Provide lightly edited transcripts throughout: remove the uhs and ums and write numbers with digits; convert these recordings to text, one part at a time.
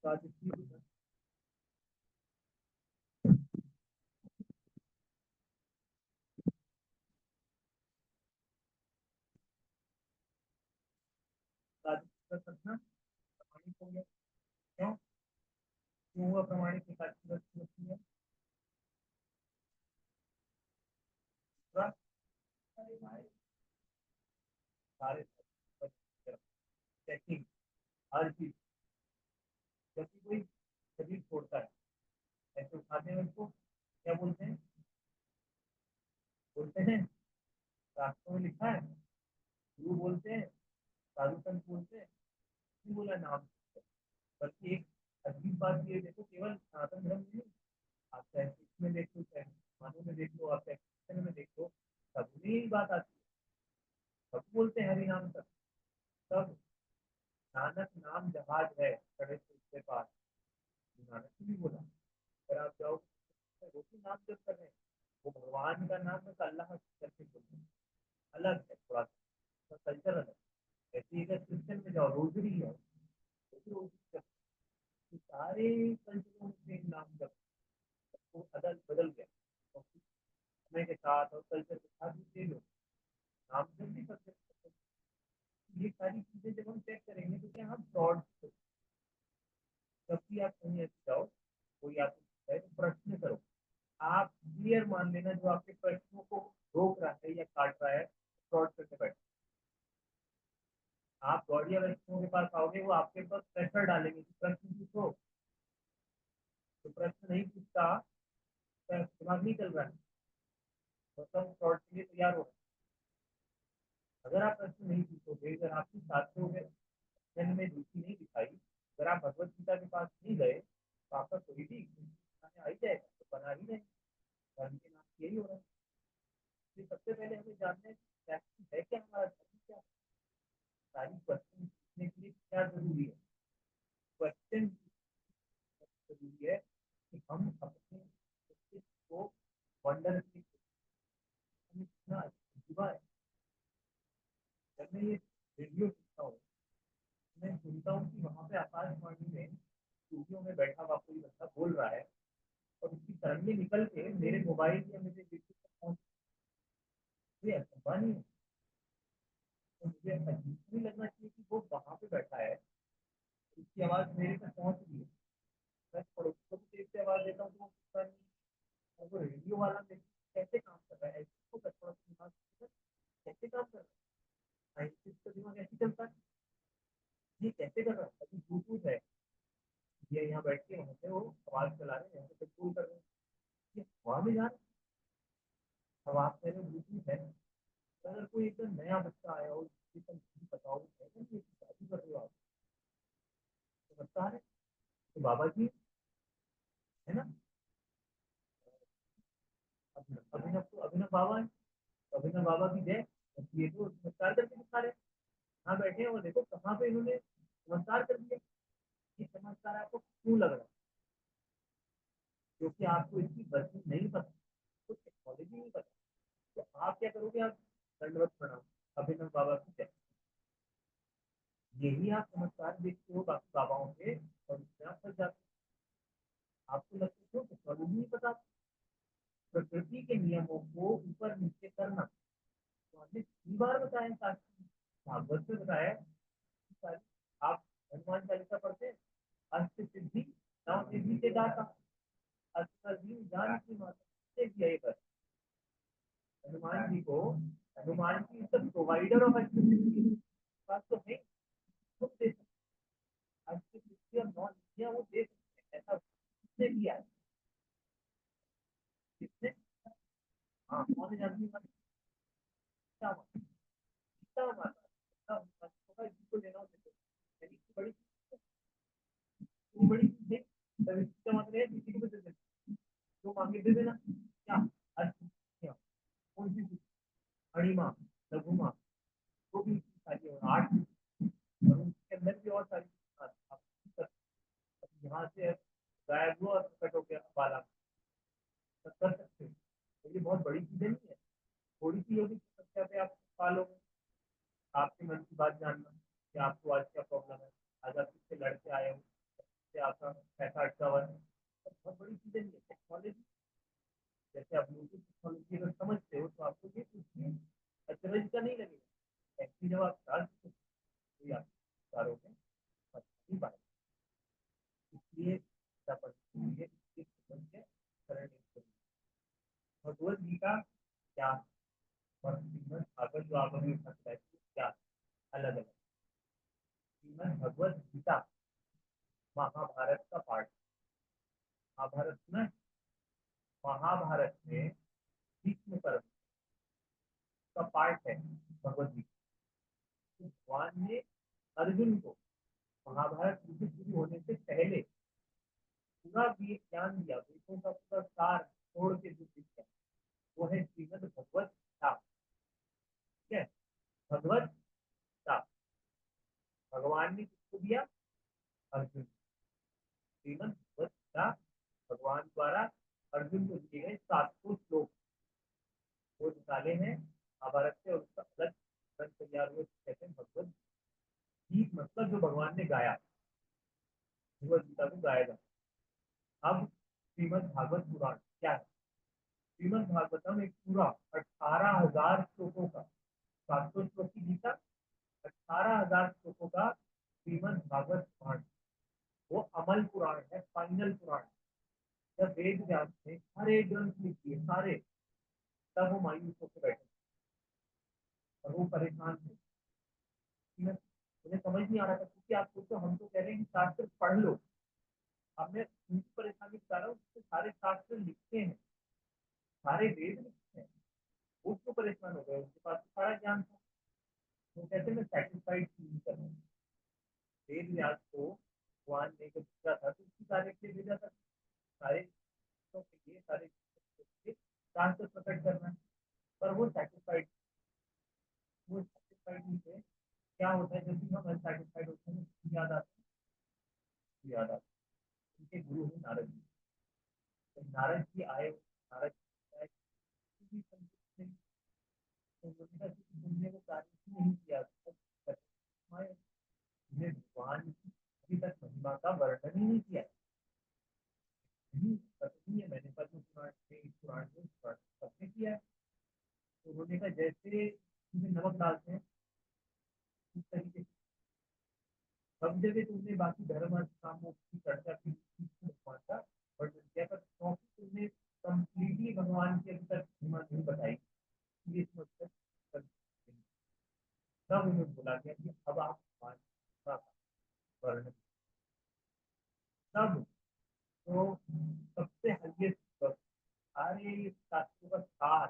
प्रमाणित हो गया। क्यों क्यों हुआ प्रमाणित? होती है सारे चेकिंग हर चीज। जब भी कोई शरीर छोड़ता है ऐसे उठाते हैं उसको, क्या बोलते हैं शास्त्रों में लिखा है, गुरु बोलते हैं, साधु संत बोलते हैं, नहीं बोला नाम। बल्कि एक अजीब बात ये देखो, केवल सनातन धर्म में नहीं, आप चाहे सिख में देख लो, चाहे मुसलमानों में देख लो, आप चाहे क्रिश्चियन में देख लो, सब में यही बात आती है। सब बोलते हैं हरि नाम तक। सब नानक नाम जहाज है खड़े से उसके पास, नानक ने भी बोला। अगर आप जाओ वो भी नाम जब कर रहे हैं, वो भगवान का नाम है, अल्लाह करके बोलते हैं, अलग है थोड़ा सा कल्चर अलग। ऐसे ही अगर क्रिश्चियन में जाओ रोजरी है, वो भी रोजरी करते हैं। सारे कल्चरों में नाम जब वो बदल बदल गया, और समय के साथ और कल्चर के साथ भी चेंज हो, नाम जब भी करते हैं। ये सारी चीजें जब हम चेक करेंगे तो क्या हम फ्रॉड, जब भी आप कहीं ऐसे जाओ, कोई आपको पूछता है तो प्रश्न करो। आप क्लियर मान लेना, जो आपके प्रश्नों को रोक रहा है या काट रहा है, फ्रॉड करके बैठ। आप गौड़िया व्यक्तियों के पास आओगे, वो आपके पास प्रेशर डालेंगे कि प्रश्न पूछो। तो प्रश्न नहीं पूछता, तो दिमाग नहीं चल रहा है, तो सब फ्रॉड के लिए तैयार हो। अगर आप प्रश्न नहीं पूछोगे, अगर आपकी छात्रों में अध्ययन में रुचि नहीं दिखाई, अगर आप भगवत गीता के पास नहीं गए, तो आपका कोई भी खाने आ ही जाएगा, तो बना ही नहीं। धर्म के नाम से यही हो रहा है। इसलिए सबसे पहले हमें जानना है कि है क्या, हमारा धर्म क्या है। सारी क्वेश्चन पूछने के लिए क्या जरूरी है? क्वेश्चन जरूरी है कि हम अपने अस्तित्व को वंडर की इतना अजीबा है। जब मैं ये रेडियो सुनता हूँ, मैं सुनता हूँ कि वहाँ पे आकाशवाणी में स्टूडियो में बैठा हुआ कोई बंदा बोल रहा है, और उसकी तरंगे निकल के मेरे मोबाइल या मेरे विद्युत तक पहुँच। ये असंभव नहीं है। तो मुझे अजीब नहीं लगना चाहिए कि वो वहाँ पे बैठा है, उसकी आवाज़ मेरे तक पहुँच रही है। मैं पड़ोसी को भी तेज से आवाज़ देता हूँ तो वो सुनता नहीं। और वो रेडियो वाला कैसे काम कर रहा है, ऐसे तो थोड़ा सा दिमाग कैसे काम कर रहा है, साइंटिस्ट का दिमाग ऐसे चलता है, ये कैसे कर रहा है? अभी ब्लूटूथ है, ये यहाँ बैठ के वहाँ से वो आवाज़ चला रहे हैं, यहाँ से कंट्रोल कर रहे हैं, ये हवा में जा रहा है। अब आप कह रहे हो ब्लूटूथ है, अगर कोई एकदम नया बच्चा आया हो, जिसको नहीं पता हो, ये शादी कर रहे हो आप, तो बच्चा है तो बाबा जी है ना, अभिनव तो अभिनव बाबा है, तो अभिनव बाबा की जय। ये तो चमत्कार करके दिखा रहे हैं। यहाँ बैठे हैं, वो देखो कहाँ पे इन्होंने चमत्कार कर दिया। ये चमत्कार आपको क्यों लग रहा है? क्योंकि आपको इसकी वर्किंग नहीं पता, तो टेक्नोलॉजी नहीं पता। तो आप क्या करोगे? आप दंडवत प्रणाम, अभिनव बाबा की जय, यही आप चमत्कार देखते हो बाकी बाबाओं के, और इसमें आप फंस जाते हो। आपको लगता है क्यों टेक्नोलॉजी नहीं पता? प्रकृति के नियमों को ऊपर नीचे करना, तो हमने 3 बार बताया, शास्त्र भागवत में बताया कि आप हनुमान चालीसा पढ़ते हैं, अष्ट सिद्धि नव निधि के दाता, अष्टदीन ज्ञान की माता से दिया ये कर। हनुमान जी को, Hanuman ji is the provider of अष्ट सिद्धि। बात तो है, खुद दे सकते हैं। अष्ट सिद्धि और नौ निधियां वो दे सकते हैं, ऐसा किसने किया है? किसने? हाँ, कौन जानती है? क्या माता? गीता माता। जिसको लेना हो देखो, यानी कि बड़ी बड़ी चीज है। तब इसका मतलब है किसी को भी दे देना, जो मांगे दे देना। क्या क्या? कौन सी चीज? अणिमा, लघुमा, वो भी सारी है, 8, और उसके अंदर भी और सारी आप यहाँ से गायब हुआ और प्रकट हो गया बाला, सब कर सकते हो। तो ये बहुत बड़ी चीजें नहीं है, थोड़ी सी होगी समस्या पे आप पालोगे। आपके मन की बात जानना कि आपको आज क्या प्रॉब्लम है, आज आप किससे लड़के आए हो, से आपका पैसा अटका हुआ है, तो बहुत बड़ी चीजें नहीं है टेक्नोलॉजी। जैसे आप ब्लूटूथ टेक्नोलॉजी अगर समझते हो तो आपको ये कुछ भी अचरज का नहीं लगेगा। ऐसी जब आप चार्ज कोई आप चारों में फंस नहीं पाए, इसलिए क्या पढ़ते हैं ये समझ के करेंट भगवत गीता क्या और श्रीमद भागवत जो आप अभी उठा क्या अलग अलग। श्रीमद भगवत गीता महाभारत का पार्ट। महाभारत में, महाभारत में भीष्म पर्व का पार्ट है भगवत गीता। तो भगवान ने अर्जुन को महाभारत युद्ध शुरू होने से पहले पूरा भी ज्ञान दिया, वेदों का पूरा सार छोड़ के जो दिया वो है श्रीमद भगवत गीता। ठीक है, भगवत गीता भगवान ने किसको दिया? अर्जुन। श्रीमद भगवत गीता भगवान द्वारा अर्जुन को दिए गए 700 श्लोक वो निकाले हैं महाभारत से, और उसका अलग ग्रंथ तैयार हुए कहते हैं भगवत गीत, मतलब जो भगवान ने गाया भगवत गीता को गाया जाता। अब श्रीमद भागवत पुराण क्या है? श्रीमद भागवतम एक पूरा 18,000 श्लोकों का, 700 श्लोक की गीता, 18,000 श्लोकों का श्रीमद भागवत पुराण। वो अमल पुराण है, फाइनल पुराण। जब वेद व्यास ने सारे ग्रंथ लिख दिए सारे, तब वो मायूस होकर बैठे और वो परेशान थे। उन्हें समझ नहीं आ रहा था, क्योंकि आप सोचो हम तो कह रहे हैं कि शास्त्र पढ़ लो, अब मैं उनकी परेशानी बता रहा हूँ, सारे शास्त्र लिखते हैं, सारे वेद लिखते हैं, वो क्यों परेशान हो गए? उनके पास तो सारा ज्ञान था। वो कहते मैं सेटिस्फाइड नहीं कर रहा हूँ। वेद व्यास को भगवान ने जब पूछा था तो उसी कार्य के लिए भेजा था, सारे के लिए सारे शास्त्र प्रकट करना है, पर वो सेटिस्फाइड, वो सेटिस्फाइड नहीं थे। क्या होता है जब भी हम अनसेटिस्फाइड होते हैं तो याद आता है, याद आता है उनके गुरु हैं नारद जी। तो नारद जी आए, नारद जी आए, किसी भी संतुष्ट नहीं, तो उन्होंने कहा कि तुमने वो कार्य क्यों नहीं किया, तुमने भगवान की अभी तक महिमा का वर्णन ही नहीं किया। नहीं पता नहीं है, मैंने पद्म पुराण में, इस पुराण में, उस पुराण में सबने किया है। तो उन्होंने कहा जैसे उसमें नमक डालते हैं इस तरीके से सब जगह तुमने बाकी धर्म अर्थ कामों की चर्चा की, भगवान का वर्णन किया, पर क्योंकि तुमने कंप्लीटली भगवान की अभी तक महिमा नहीं बताई, ये समझ कर तब उन्हें बोला गया कि अब आप भगवान का वर्णन। तब तो सबसे हाईएस्ट सारे शास्त्रों का सार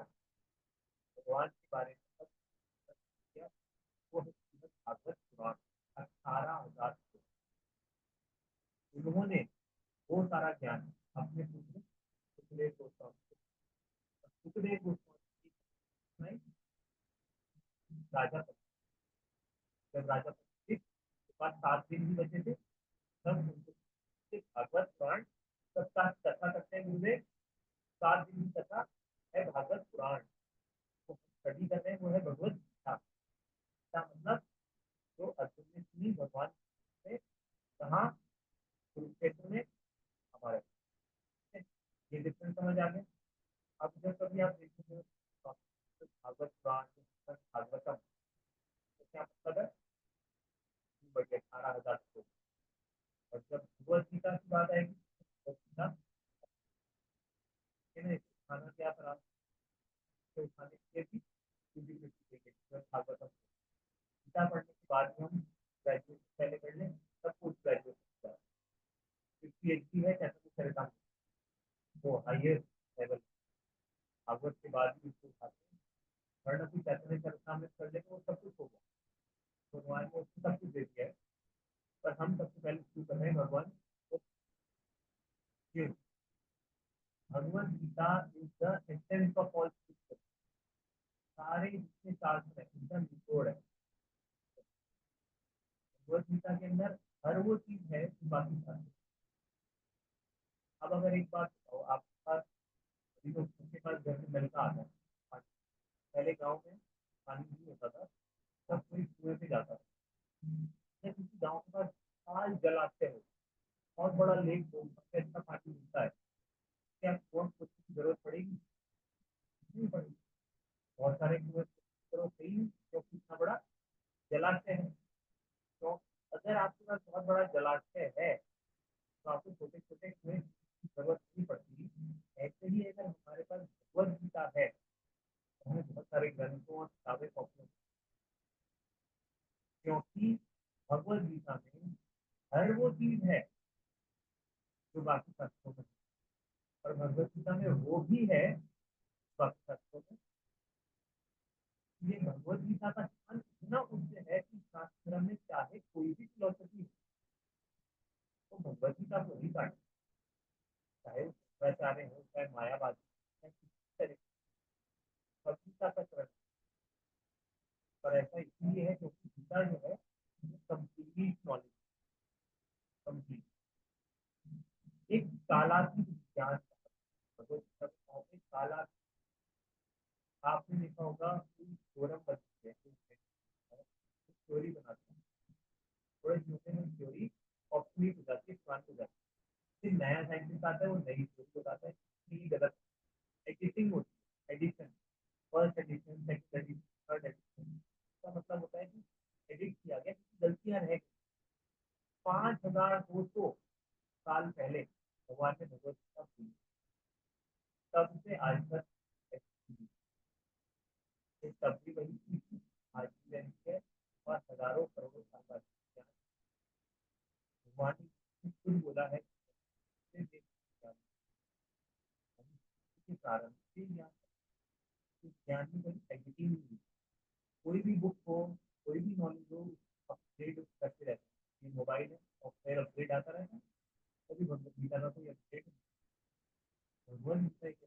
भगवान के बारे में सब किया, वो है श्रीमद् भागवत पुराण। 18,000 उन्होंने वो सारा ज्ञान अपने पुत्र सुखदेव गोस्वामी, सुखदेव गोस्वामी में राजा परीक्षित, जब राजा परीक्षित के पास 7 दिन भी बचे थे, तब उनको भागवत पुराण सबका कथा करते हैं गुरुदेव, 7 दिन की कथा है भागवत पुराण, वो स्टडी कर रहे हैं, वो है भगवत गीता। इसका मतलब जो अर्जुन ने सुनी भगवान से कहा कुरुक्षेत्र में हमारे, ये डिफरेंस समझ आ गया। अब जब कभी आप देखेंगे भागवत पुराण भागवतम, तो क्या मतलब है? बड़े 18,000 श्लोक। और जब भगवत गीता की बात आएगी, भगवत गीता खाना क्या करा, तो खाने के लिए भी भागवतम गीता पढ़ने के बाद में हम ग्रेजुएट पहले कर लें, तब पोस्ट ग्रेजुएट PhD है कैसे कुछ करे काम, तो हाइएस्ट लेवल भागवत के बाद भी उसको उठाते हैं, वरना कोई कैसे चरितमृत कर ले तो वो सब कुछ होगा, तो भगवान ने उसको सब कुछ दे दिया है। पर हम सबसे पहले शुरू कर रहे हैं भगवान को। Bhagavad Gita is the essence of all scripture. सारे जितने शास्त्र है एकदम निचोड़ है भगवत गीता के अंदर, हर वो चीज है जो बाकी शास्त्र। अब अगर एक बात बताओ, आपके पास अभी तो सबके पास घर में नल का आता है पानी। पहले गांव में पानी नहीं होता था, सब कोई कुएं पे जाता था। या किसी गांव के पास साल जल आते हो, बहुत बड़ा लेक हो, सबसे अच्छा पानी मिलता है, क्या कौन कुछ की जरूरत पड़ेगी? नहीं पड़ेगी। बहुत सारे कुएं जरूरत नहीं है, क्योंकि इतना बड़ा जलाशय है। तो अगर आपके पास बहुत बड़ा जलाशय है तो आपको छोटे छोटे कुएं की जरूरत नहीं पड़ती। ऐसे ही अगर हमारे पास भगवत गीता है तो हमें बहुत सारे ग्रंथों और किताबें कॉपी, क्योंकि भगवत गीता में हर वो चीज है जो बाकी शास्त्रों में, और भगवत गीता में वो भी है बाकी शास्त्रों में। ये भगवत गीता का ध्यान इतना उच्च है कि शास्त्र में चाहे कोई भी फिलोसफी हो, तो भगवत गीता को ही काटे, चाहे वो शंकराचार्य हो, चाहे मायावादी, चाहे किसी तरह भगवत गीता का चरण। पर ऐसा इसलिए है क्योंकि गीता जो है कंप्लीट नॉलेज, कंप्लीट एक कालातीत ज्ञान। भगवत गीता को कहते हैं काला। आपने देखा होगा कोई थ्योरम बनती है, थ्योरी बनाते हैं, थोड़े दिनों में थ्योरी ऑब्सोलीट हो जाती है, पुरानी हो जाती है, फिर नया साइंटिस्ट आता है, वो नई थ्योरी बताता है कि ये गलत है। एडिटिंग होती है, edition, first edition, second edition, third edition. इसका मतलब होता है कि एडिट किया गया, गलतियां रह गई। 5200 साल पहले भगवान ने भगवत गीता दी, तब से आज तक तब भी वही थी, आज भी वही है, और हजारों करोड़ों साल बाद भगवान ने खुद बोला है कि के कारण से ज्ञान में कभी एडिटिंग नहीं हुई। कोई भी बुक हो, कोई भी नॉलेज हो, अपडेट करते रहते हैं। ये मोबाइल है, सॉफ्टवेयर अपडेट आता रहता है, कभी भगवत गीता का कोई अपडेट, भगवत गीता एक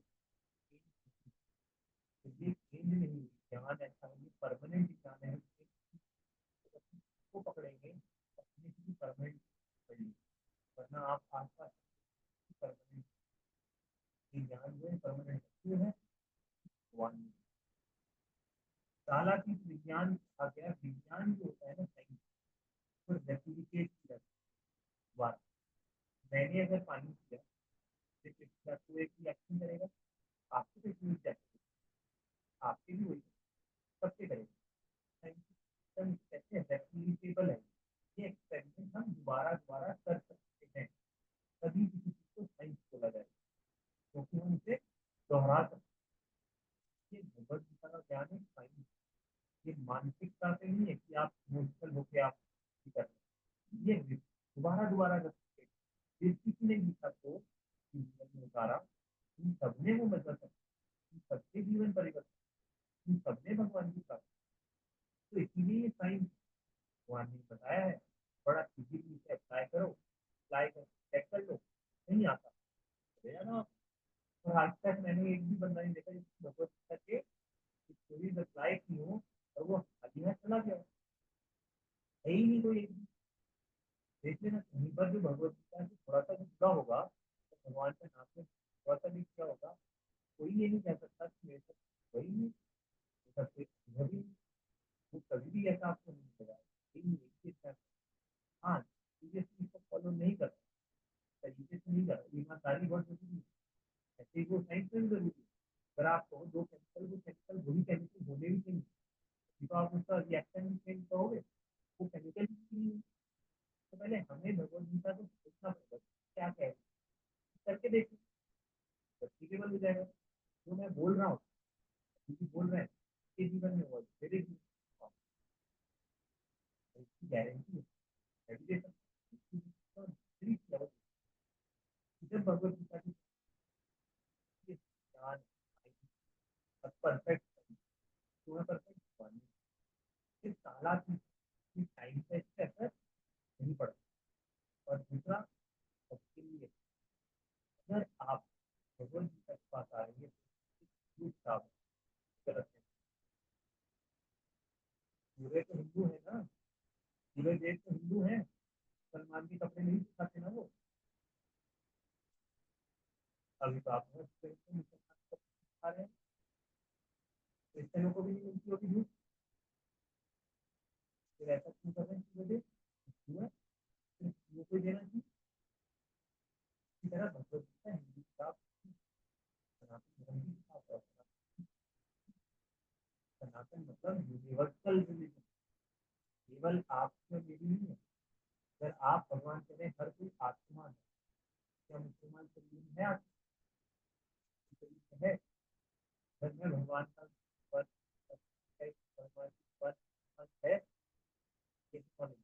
चेंज नहीं हुई। ज्ञान ऐसा है, परमानेंट ज्ञान है, उसको पकड़ेंगे अपने की परमानेंट पकड़ेंगे, वरना आप आसपास परमानेंट ज्ञान जो है परमानेंट क्यों है? वन चालाकी विज्ञान आ गया। विज्ञान जो होता है ना, साइंस को रेप्लिकेट किया बात। मैंने अगर पानी किया तो एक रिएक्शन करेगा, आपके भी फ्यूज जाएगा, आपके भी वही सबसे करेगा। साइंस सिस्टम कैसे रेप्लिकेबल है, ये एक्सपेरिमेंट हम दोबारा दोबारा कर सकते हैं, तभी किसी चीज को साइंस बोला जाए, क्योंकि हम इसे दोहरा सकते हैं। ये भगवत गीता का ज्ञान है साइंस, ये मानसिकता से नहीं है कि आप इमोशनल होकर आप कर सकते हैं। ये दोबारा दोबारा कर सकते हैं। जिस किसी ने गीता को जीवन में उतारा, उन सबने वो बदल सकते, उन सबके जीवन परिवर्तन, उन सबने भगवान की प्राप्ति। तो इसीलिए ये साइंस भगवान ने बताया है, बड़ा इजीली से अप्लाई करो, अप्लाई कर चेक कर लो, नहीं आता चले जाना आप। और आज तक मैंने एक भी बंदा नहीं देखा जिसकी भगवत गीता के स्टोरीज अप्लाई की हो और वो खाली हाथ चला गया, है ही नहीं कोई एक भी। देख लेना कहीं पर जो भगवत गीता से थोड़ा सा भी जुड़ा होगा, तो भगवान के नाम से थोड़ा सा भी क्या होगा, कोई ये नहीं कह सकता कि मेरे साथ वही नहीं, मेरे साथ कभी वो कभी भी ऐसा आपको नहीं मिलेगा। लेकिन एक चीज है, हाँ, सीरियसली इसको फॉलो नहीं करता, तरीके से नहीं करता, ईमानदारी बहुत जरूरी है। ऐसे ही वो साइंस में भी जरूरी है। अगर आप कहो दो केमिकल, वो केमिकल वही केमिकल होने भी चाहिए, तो आप उसका रिएक्शन चेंज करोगे, वो केमिकल ही नहीं है। तो पहले हमें भगवत गीता को सोचना पड़ेगा क्या कह रही है, करके देखो, प्रैक्टिकेबल हो जाएगा। जो मैं बोल रहा हूँ, क्योंकि बोल रहे हैं के जीवन में हुआ मेरे जीवन में हुआ, इसकी गारंटी है मेडिटेशन। जब भगवत गीता की ज्ञान परफेक्ट, तुम्हें परफेक्ट बनी, फिर साला की टाइम पे इससे असर नहीं पड़ता। और दूसरा, सबके लिए अगर आप भगवत गीता के पास आ रही है तो साफ गलत है। पूरे तो हिंदू है ना, पूरे देश तो हिंदू है, सलमान के कपड़े नहीं दिखाते ना वो। अभी तो आप मुसलमान दिखा रहे हैं, क्रिश्चियनों को भी नहीं मिलती होगी धूप, फिर ऐसा क्यों कर रहे हैं पूरे देश? क्यों है? फिर वो कोई देना चाहिए। तरह भगवत गीता हिंदी किताब सनातन धर्म की किताब है। सनातन मतलब यूनिवर्सल रिलीजन, केवल आपके लिए नहीं है। अगर आप भगवान करें हर कोई आत्मा है, क्या मुसलमान शरीर है आपके शरीर है? घर में भगवान का पद है, भगवान की पद है, ये कौन है?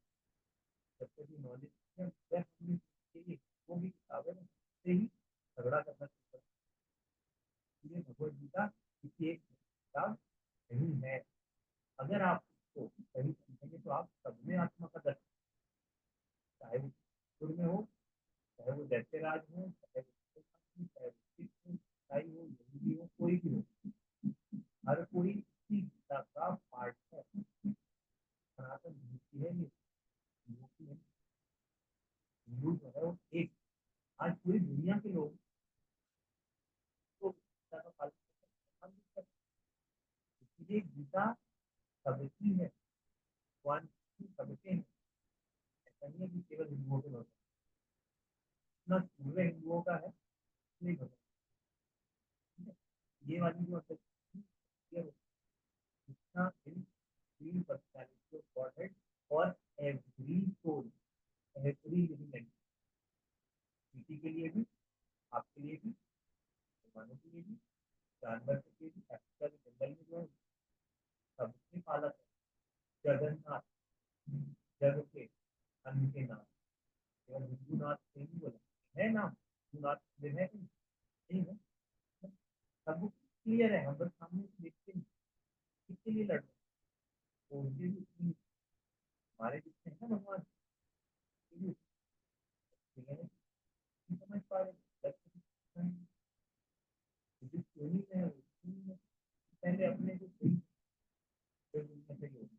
जब तक भी नॉलेज है वह हम चाहिए, वो भी किताबें में से ही झगड़ा करना चाहिए। इसलिए भगवत गीता किसी एक किताब नहीं है। अगर आप उसको सही समझेंगे तो आप सब में आत्मा का दर्शन, चाहे वो सुर में हो, चाहे वो दैत्यराज हो, चाहे वो चाहे वो सिख हो, ईसाई हो, यहूदी हो, कोई भी हो, हर कोई इसी गीता का पार्ट है। सनातन धर्म है ये, हिंदू की है। हिंदू जो है वो एक, आज पूरी दुनिया के लोग तो गीता का पालन करते हैं। इसलिए गीता सबकी है, भगवान की सबके हैं। ऐसा नहीं है कि केवल हिंदुओं के लोग, इतना पूरे हिंदुओं का है नहीं भगवान। ये वाली जो इतना इन तीन पर्सनैलिटी ऑफ गॉडहेड और every soul, every living entity, किसी के लिए भी, आपके लिए भी, भगवानों के लिए भी, जानवर के लिए भी, अफ्रीका के जंगल में जो है सबके पालक है। जगन्नाथ, जग के अन्न के नाम, केवल हिंदू नाथ से ही बोला है नाम, हिंदू नाथ दिन है कि नहीं है? सब क्लियर है, हम बस सामने से देखते हैं किसके लिए लड़ रहे हैं। तो उनके भी उतनी हमारे जितने हैं ना भगवान, उनके भी उतने हैं, नहीं समझ पा रहे क्यों नहीं है, पहले अपने जो सही फिर उनमें सही होगी।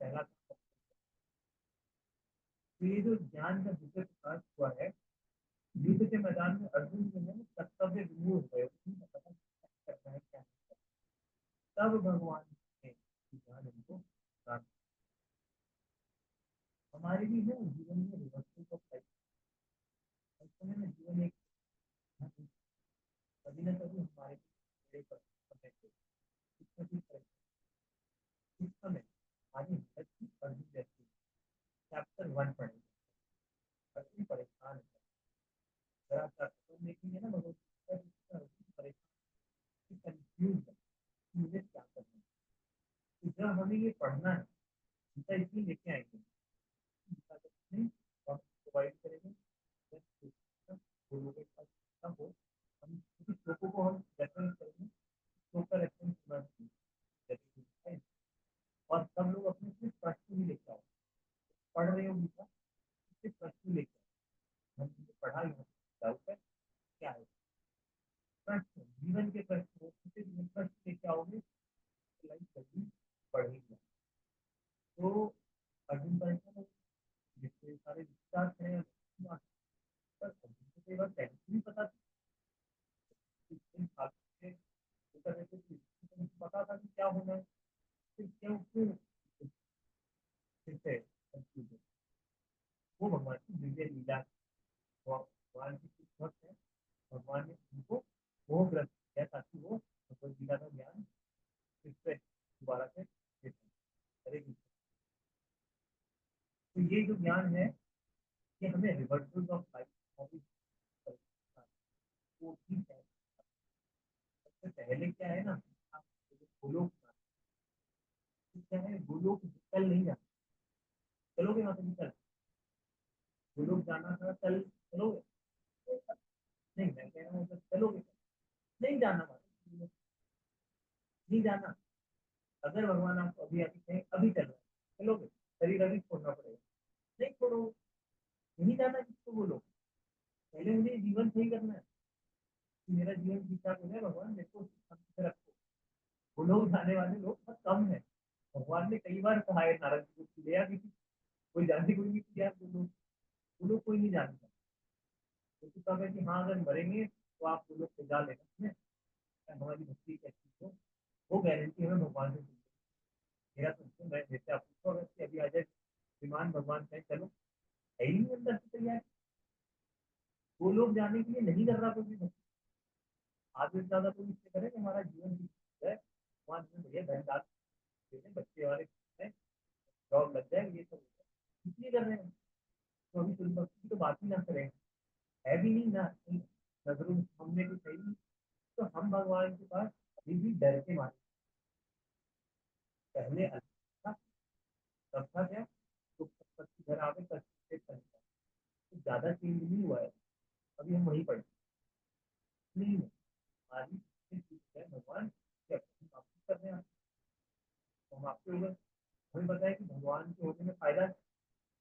पहला काम। तो ये जो ज्ञान का विषय प्रकाश हुआ है, युद्ध के मैदान में अर्जुन जो है कर्तव्य विमूढ़ हो गए, उन्हें पता नहीं क्या करना है क्या नहीं करना। तब भगवान ने ज्ञान उनको प्रदान किया। हमारे भी है जीवन में रिवर्सल ऑफ लाइफ, समय में जीवन एक कभी ना कभी हमारे बड़े समय पे कुछ न कुछ उस समय हमारी हेल्थ की अर्जुन जैसी चैप्टर 1 पढ़ेंगे, अर्जुन परेशान है। जरा सा खत्म देखेंगे ना भगवत गीता, जिसमें अर्जुन परेशान कंफ्यूज है कि मुझे क्या करना है। तो जब हमें ये पढ़ना है, गीता इसलिए लेके आएंगे, गीता का नहीं हम प्रोवाइड करेंगे, गुरुओं के पास कितना हो, हम किसी श्लोकों को हम रेफरेंस करेंगे, श्लोक का रेफरेंस होना चाहिए जैसे कि है। और सब लोग अपने सिर्फ प्रश्न भी लेकर आओ, पढ़ रहे हो गीता, सिर्फ प्रश्न लेकर आओ। हमने पढ़ा यहाँ डाउट है क्या है, प्रश्न जीवन के प्रश्न हो, किसी भी प्रश्न लेके आओगे तो लाइफ जल्दी बढ़ेगी। तो अर्जुन परेशान हो, जितने सारे विचार हैं पर अर्जुन को कई बार पहले से भी पता था, इन बातों से वो कर रहे थे कि उनको पता था कि क्या होना है, फिर क्यों क्यों फिर से confuse है। वो भगवान की दिव्य लीला है। वो भगवान की कुछ भक्त है, भगवान ने उनको मोहग्रस्त किया ताकि वो भगवत गीता का ज्ञान फिर से दोबारा से दे सकें। हरे कृष्ण। तो ये जो ज्ञान है, ये हमें रिवर्सल ऑफ लाइफ वो ठीक है। सबसे पहले क्या है ना, आप गोलोक क्या है, गोलोक कल नहीं जाना, चलोगे वहां से कल, गोलोक जाना था कल चलोगे? नहीं, मैं कह रहा हूँ चलोगे, नहीं जाना वहां, नहीं जाना। अगर भगवान आपको अभी अभी कहें अभी चल रहा है, चलोगे? शरीर अभी छोड़ना पड़ेगा, नहीं छोड़ो, नहीं जाना किसको बोलो, पहले मुझे जीवन सही करना है कि मेरा जीवन ठीक ठाक हो जाए, भगवान मेरे को शांति से रखो। वो लोग जाने वाले लोग बहुत कम है। भगवान ने कई बार कहा है नारद जी को, ले किसी कोई जानने को नहीं किया, वो लोग कोई नहीं जानता। तो कहा है कि हाँ अगर मरेंगे तो आप वो लोग सजा लेना है, हमारी भक्ति कैसी हो, वो गारंटी हमें भगवान से मिलती है। मेरा सुनते मैं जैसे आप पूछो, अगर अभी आ जाए विमान, भगवान कहें चलो, है ही नहीं अंदर से तैयार, वो लोग जाने के लिए नहीं कर रहा कोई भी भक्ति। आधे से ज्यादा तो इससे करें कि हमारा जीवन भी है, वहाँ भैया बहन दाद बच्चे वाले जॉब लग जाए, ये सब इसलिए कर रहे हैं। तो अभी फिल्म भक्ति की तो बात ही ना करें, है भी नहीं ना, नजरों हमने भी सही नहीं। तो हम भगवान के पास अभी भी डर के मारे। पहले अच्छा तब था क्या, तो पति घर आवे तो ज्यादा चेंज नहीं हुआ है। अभी हम वहीं पढ़े नहीं है। हमारी है भगवान कि हम वापस कर रहे हैं, तो हम आपके ऊपर हमें बताया कि भगवान के होने में फायदा है।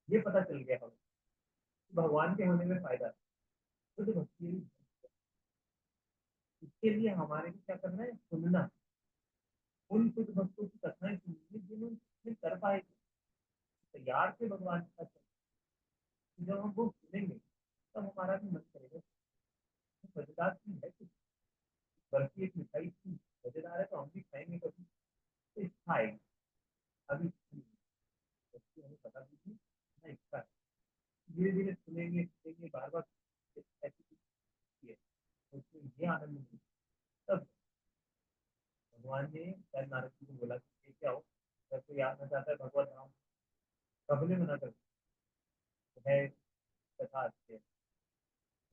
ये पता चल गया हमें कि भगवान के होने में फायदा है। तो भक्ति इसके लिए हमारे को क्या करना है, सुनना। उन कुछ भक्तों की कथाएं सुनिए जिन्होंने कर पाए, तैयार थे भगवान का। जब हम वो सुनेंगे तब हमारा भी मन करेगा। मजेदार चीज है कुछ, बल्कि एक मिठाई की मजेदार है तो हम भी खाएंगे कभी, तो इच्छा आएगी। अभी हमें पता भी नहीं ना, इच्छा है। धीरे धीरे सुनेंगे सुनेंगे बार बार ऐसी चीज है, तो उसमें ये आनंद मिलेगा। तब भगवान ने शायद नारद जी को बोला कि ये क्या हो, अगर कोई आना चाहता है भगवत धाम, सबने मना कर दिया है। कथा अच्छी है,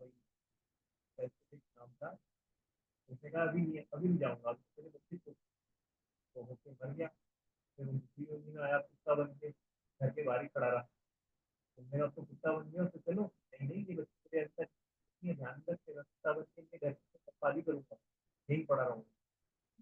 कोई स्पेसिफिक नाम था। उसने कहा अभी नहीं, अभी नहीं जाऊंगा, अभी मेरे बच्चे तो होके मर गया। फिर उनकी उन्हीं में आया कुत्ता बन के घर के बाहर ही खड़ा रहा। तो मेरा अब तो कुत्ता बन गया, तो चलो नहीं नहीं, ये बच्चे मेरे अंदर इतनी ध्यान रखेगा, कुत्ता बन के इनके घर की पाली करूंगा, यही पड़ा रहूंगा।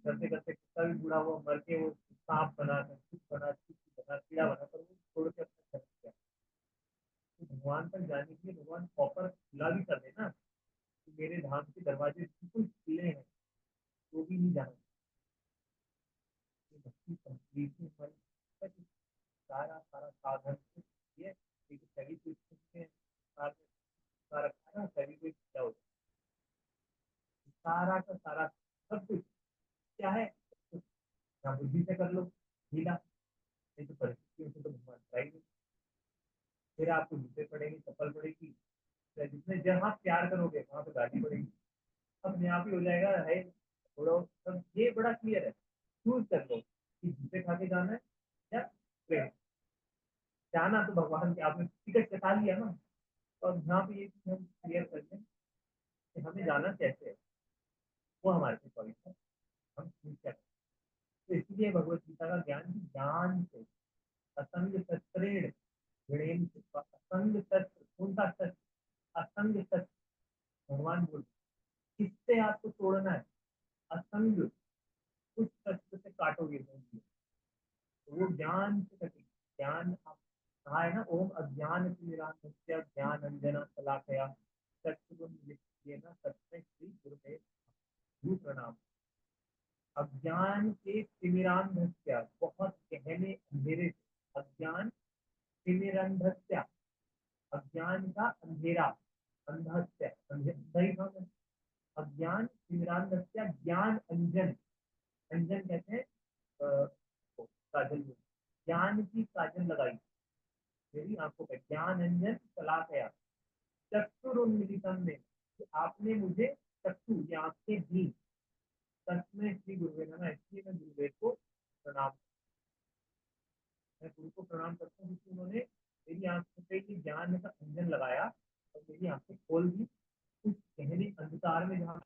करते करते कुत्ता भी बूढ़ा हुआ, मर के वो सांप बना, कुछ बना, चींटी बना, कीड़ा बना, पर वो छोड़ के अपना घर गया। तो भगवान तक जाने के लिए भगवान ऑफर खुला भी कर देना कि मेरे धाम के दरवाजे बिल्कुल खुले हैं, तो भी नहीं जाना। ये भक्ति कंप्लीटली हमारी सारा सारा साधन ये एक सभी कुछ सारा खाना सभी कुछ क्या होता है, सारा का सारा सब कुछ क्या है, ना बुद्धि से कर लो ढीला, नहीं तो परिस्थितियों से तो भगवान कराएंगे। फिर आपको जूते पड़ेंगे, चप्पल पड़ेगी, या जितने जहाँ प्यार करोगे वहां पे गाली पड़ेगी। अपने आप ही हो जाएगा है थोड़ा। सब ये बड़ा क्लियर है, चूज कर लो कि जूते खा के जाना है या प्रेम। जाना तो भगवान के, आपने टिकट कटा लिया ना। और यहाँ पे ये चीज हम क्लियर कर लें कि हमें जाना कैसे है, वो हमारे पे चॉइस है, हम चूज क्या करें। तो इसलिए भगवत गीता का ज्ञान भी ज्ञान से, असंग सत्रेण गणेन कृत्वा, असंग सत्र कौन सा सत्र, असंग सत्र। भगवान बोल किससे आपको तोड़ना है, असंग, कुछ सत्र से काटोगे नहीं, तो वो ज्ञान से कटेगी। ज्ञान आप कहा है ना, ओम अज्ञान तिमिरान्धस्य ज्ञान अंजना शलाकया चक्षुरुन्मीलितं येन तस्मै श्री गुरुवे नमः। प्रणाम। अज्ञान के तिमिरांधस्य, बहुत गहने अंधेरे से, अज्ञान तिमिरांधस्य, अज्ञान का अंधेरा, अंधस्य अंधा ही था मैं। अज्ञान तिमिरांधस्य ज्ञान अंजन, अंजन कहते हैं काजल में, ज्ञान की काजल लगाई मेरी आंखों पे, ज्ञान अंजन चला गया। चक्षुरुन्मीलितम में, कि आपने मुझे चक्षु ये आंखें दी। तस्मै श्री गुरुवे नमः, इसलिए मैं गुरुदेव को प्रणाम, मैं गुरु को प्रणाम करता हूँ क्योंकि उन्होंने मेरी आंखों पे ये ज्ञान का अंजन लगाया और मेरी आंखें खोल दी उस गहरी अंधकार में जहाँ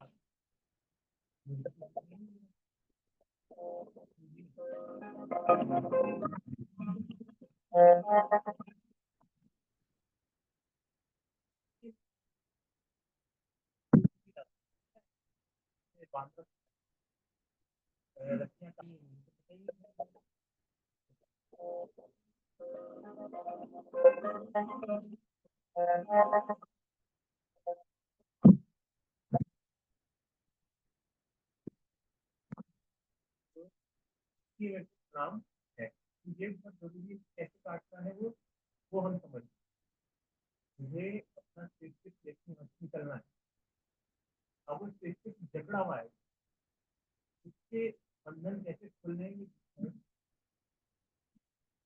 रस्सियाँ का नाम है। ये बहुत जरूरी है, कैसे काटना है वो हम समझ, मुझे अपना स्पेसिफिक लेक्चर निकलना है। अब वो स्पेसिफिक झगड़ा हुआ है, इसके बंधन कैसे खुलने की,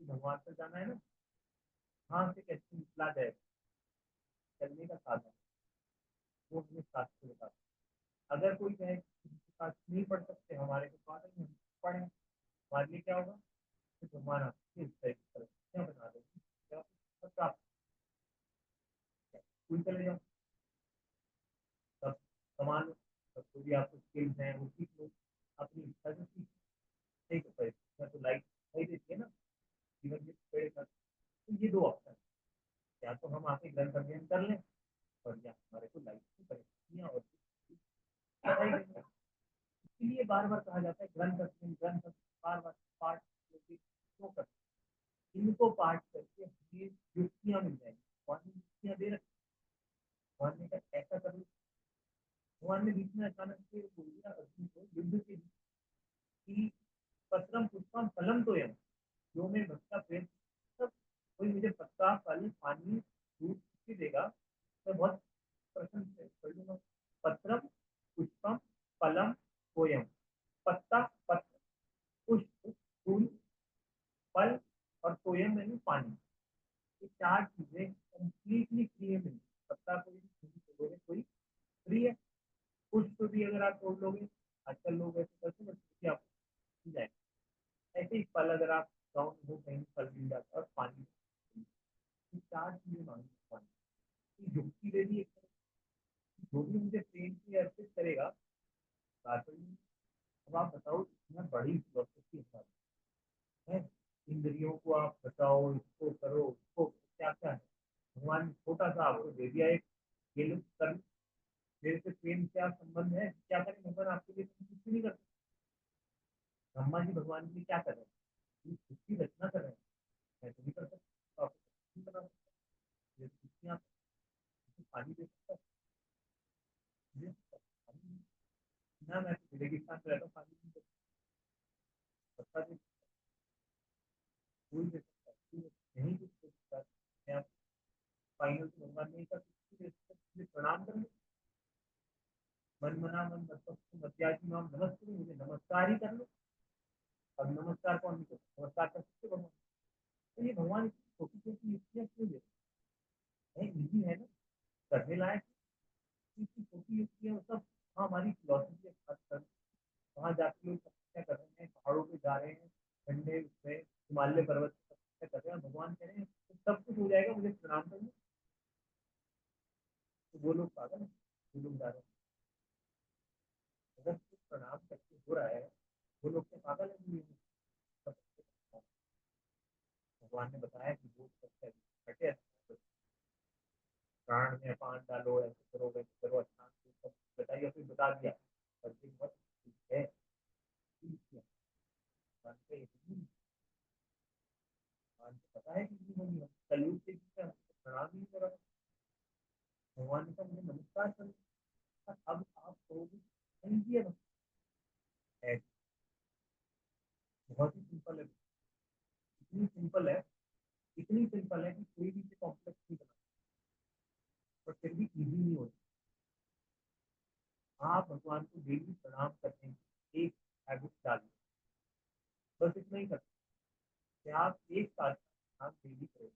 भगवान तक जाना है ना, वहां से कैसे निकला जाए, चलने का साधन। वो हमें शास्त्र बताते हैं। अगर कोई कहे कि शास्त्र नहीं पढ़ सकते हमारे को पढ़ नहीं हम पढ़ें, हमारे लिए क्या होगा कि भगवान आपकी इस तरह की परिस्थितियाँ बना देगी क्या प्राप्त स्कूल चले जाओ, सब समान लो, सब जो भी आपको स्किल्स हैं वो सीख लो, अपनी इच्छा से सीख, ठीक है परिस्थितियाँ तो लाइफ नहीं देती है ना, जीवन के पेड़ का। तो ये दो ऑप्शन है, या तो हम आके ग्रंथ अध्ययन कर लें और या हमारे को लाइफ की परिस्थितियाँ और बताई देंगे। इसलिए बार बार कहा जाता है ग्रंथ अध्ययन ग्रंथ अध्ययन, बार बार पाठ क्यों करते हैं? इनको पाठ करके हमें युक्तियाँ मिल जाएंगी, कौन सी युक्तियाँ दे रखी भगवान ने कहा ऐसा कर लो। भगवान ने बीच में अचानक से बोल दिया अर्जुन को युद्ध के बीच कि पत्रम पुष्पम फलम तो यम, जो मैं भक्ता प्रेम सब कोई मुझे पत्ता फल पानी दूध भी देगा मैं बहुत प्रसन्न से कर लूंगा। पत्रम पुष्पम फलम पोयम, पत्ता पत्र पुष्प फूल फल और सोयम यानी पानी, ये चार चीजें कंप्लीटली फ्री है मिलती। पत्ता कोई भी तोड़ोगे कोई फ्री है, पुष्प भी अगर आप तोड़ लोगे आजकल लोग ऐसे करते हैं बट आपको मिल जाएगा। ऐसे ही फल अगर आप गाँव में हो कहीं फल मिल जाता है और पानी, ये चार चीजें मांगी पानी की युक्ति दे दी एक तरह की, जो भी मुझे प्रेम की अर्पित करेगा बात। अब आप बताओ इतना बड़ी फिलोसफी है, इंद्रियों को आप बचाओ इसको करो उसको क्या क्या है, भगवान ने छोटा सा आपको दे दिया एक, ये लोग कर मेरे से प्रेम क्या संबंध है क्या करें भगवान आपके लिए कुछ भी नहीं करते। ब्रह्मा जी भगवान के लिए क्या कर रहे हैं, ये सृष्टि रचना कर रहे हैं, मैं तो नहीं कर सकता तो आपको नहीं बना सकता, ये सृष्टि आप पानी दे सकता है पानी ना, मैं तो रेगिस्तान में रहता हूँ पानी नहीं दे सकता, दे फूल दे सकता है, नहीं कुछ दे सकता है, मैं आप फाइनल तो भगवान नहीं कर सकते, प्रणाम करें मन मना मन मस्तक मत्याजी नाम नमस्ते मुझे नमस्कार ही कर लो। अब नमस्कार कौन नहीं करता, नमस्कार कर सकते भगवान, तो ये भगवान छोटी छोटी युक्तियाँ क्यों देते हैं, इजी है ना करने लायक, इतनी छोटी युक्तियाँ सब। हाँ हमारी फिलोसफी है खासकर, वहाँ जाके लोग तपस्या कर रहे हैं पहाड़ों पे जा रहे हैं ठंडे उसमें हिमालय पर्वत पे तपस्या कर रहे हैं, भगवान कह रहे हैं सब कुछ हो जाएगा मुझे प्रणाम करना, तो वो लोग पागल है, वो लोग जा रहे हैं, अगर कुछ प्रणाम करके हो रहा है वो लोग क्या पागल है, भगवान ने बताया कि वो सबसे हटे प्राण में अपान डालो ऐसे करो वैसे करो अच्छा सब बताइए फिर बता दिया, पर ये बहुत ठीक है, ठीक है, भगवान का ये नहीं, भगवान को पता है कि नहीं होगी, कलयुग के बीच में हमको प्रणाम नहीं करा, भगवान का मुझे नमस्कार करो, अब आप कहोगे नहीं दिया है, बहुत ही सिंपल है, इतनी सिंपल है, इतनी सिंपल है कि कोई भी इसे कॉम्प्लेक्स नहीं बना, पर फिर भी इजी नहीं होती। आप भगवान को डेली प्रणाम करने की एक हैबिट डालिए, बस इतना ही करते हैं आप एक साल प्रणाम डेली करें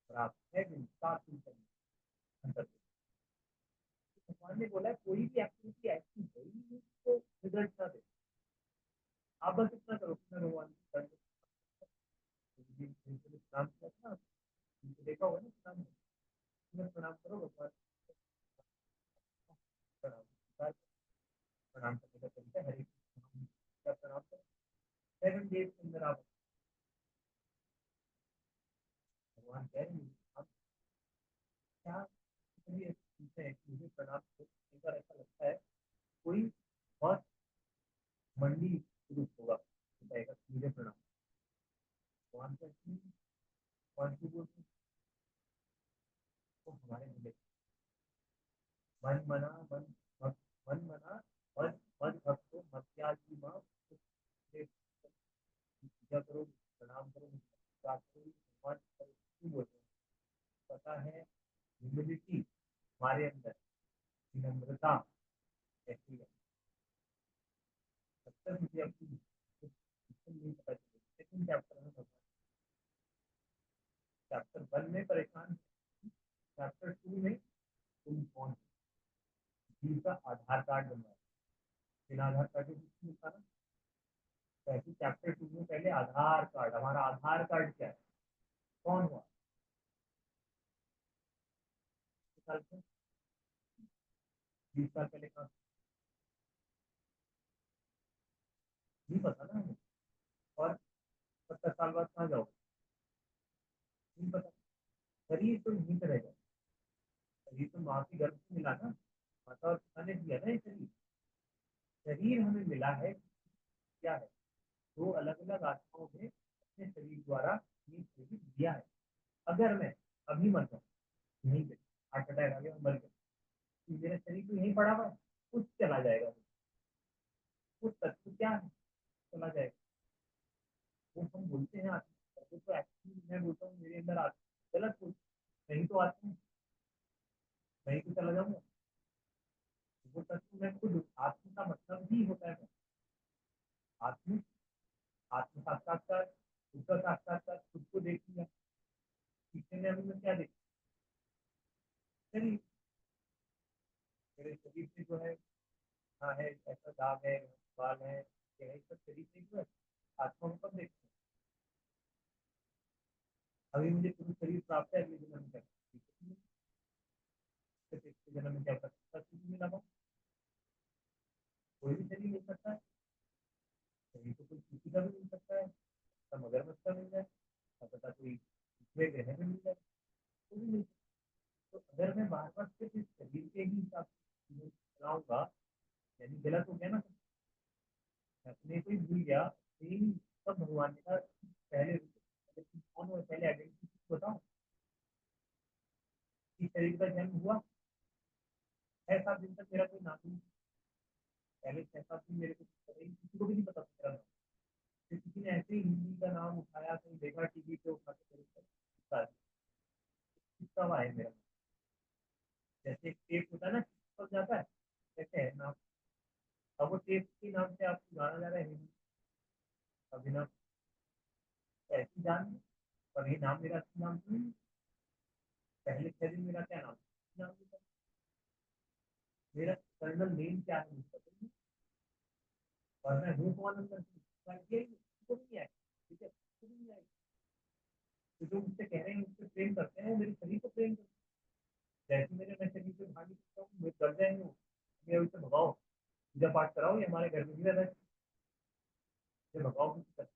और आप 6 दिन 7 दिन करें अंतर, भगवान ने बोला है कोई भी एक्टिविटी ऐसी है ही नहीं तो रिजल्ट ना दे, आप बस इतना करो कि मैं भगवान की प्रणाम किया था, उनको देखा होगा ना प्रणाम में प्रणाम करो भगवान, प्रणाम स्वीकार करो, प्रणाम करने का तरीका हरे कृष्ण का प्रणाम करो, 7 डेज के अंदर आप भगवान कह रहे हैं आप क्या इतनी अच्छी चीजें हैं कि मुझे प्रणाम करो, एक बार ऐसा लगता है कोई बहुत मंडी शुरू होगा बताएगा मुझे प्रणाम, भगवान का भगवान की बोलते तो हमारे मिले मन मना मन भक्त मन मना मन मन भक्तो मत्याजी माँ पूजा करो प्रणाम करो नमस्कार करो भगवान करो क्यों बोलते हैं, पता है ह्यूमिलिटी हमारे अंदर विनम्रता ऐसी है, तब तक मुझे अपनी नहीं पता चली, सेकंड चैप्टर में भगवान चैप्टर 1 में परेशान, चैप्टर 2 में तुम कौन हो? जीव का आधार कार्ड बनवाया। बिना आधार कार्ड के कुछ नहीं मिलता ना। तो ऐसे चैप्टर 2 में पहले आधार कार्ड, हमारा आधार कार्ड क्या है, कौन हुआ, 20 साल से, 20 साल पहले कहाँ, नहीं पता ना हमें। और 70 साल बाद कहाँ जाओगे, नहीं पता। शरीर तो यहीं पे रहेगा। शरीर तो माँ की गर्भ से मिला ना, माता और पिता ने दिया ना ये शरीर। शरीर हमें मिला है, क्या है, दो अलग अलग आत्माओं ने अपने शरीर द्वारा ये शरीर दिया है। अगर मैं अभी मर जाऊँ, यहीं पे हार्ट अटैक आ गया, मर गया, तो मेरा शरीर तो यहीं पड़ा हुआ है, कुछ चला जाएगा। उस तत्व क्या है, चला जाएगा। वो हम बोलते हैं आत्मा, वो तो एक्चुअली मैं बोलता हूँ मेरे अंदर आत्मा, गलत बोल, नहीं तो आत्मा है, नहीं तो चला जाऊंगा। वो तत्व मैं खुद, आत्मा का मतलब ही होता है आत्म, आत्म साक्षात्कार, उसका साक्षात्कार खुद को देख लिया। पीछे में अभी मैं क्या देख, शरीर, मेरे शरीर से जो है, हाँ है ऐसा दाग है, बाल है, ये है, सब शरीर से जो है। आत्मा को कब देखते हैं, अभी मुझे पूरी शरीर प्राप्त है, अगले जन्म में क्या, पिछले जन्म में क्या करता था, मिला हुआ, कोई भी शरीर मिल सकता है। शरीर तो कोई किसी का भी मिल सकता है, सब मगरमच्छ का मिल जाए, क्या पता कोई दूसरे ग्रह में मिल जाए, कोई भी मिल सकता है। तो अगर मैं बार बार सिर्फ इस शरीर के ही हिसाब से चीज़ें चलाऊंगा, यानी गलत हो गया ना। मैं अपने को ही भूल गया, यही सब भगवान ने कहा पहले, कौन हो पहले आइडेंटिटी बताओ। इस शरीर का जन्म हुआ, 6-7 दिन तक मेरा कोई नाम नहीं, पहले 6-7 दिन मेरे को पता ही, किसी को भी नहीं पता था मेरा नाम। फिर किसी ने ऐसे ही हिंदी का नाम उठाया, कहीं देखा टीवी पे उठा के मेरे को किसका हुआ है मेरा, जैसे एक टेप होता है ना, चिपक जाता है, कैसे है नाम। अब वो टेप के नाम से आपको जाना जा रहा है हिंदी, अभिनव, ऐसी जान, और ये नाम मेरा असली नाम तो नहीं। पहले 6 दिन मेरा क्या नाम, नाम नहीं था। मेरा कर्नल नेम क्या है मुझे पता नहीं। और मैं हूँ कौन अंदर से, ये किसी को भी नहीं है, ठीक है, किसी को भी नहीं आएगी। तो जो मुझसे कह रहे हैं मुझसे प्रेम करते हैं, वो मेरे शरीर को प्रेम करते हैं। जैसे मेरे मैं शरीर से भाग नहीं सकता हूँ, मैं डर जाएंगे वो, ये उसे भगाओ, पूजा पाठ कराओ, ये हमारे घर में भी रहता है, ये भगाओ किसी तरह।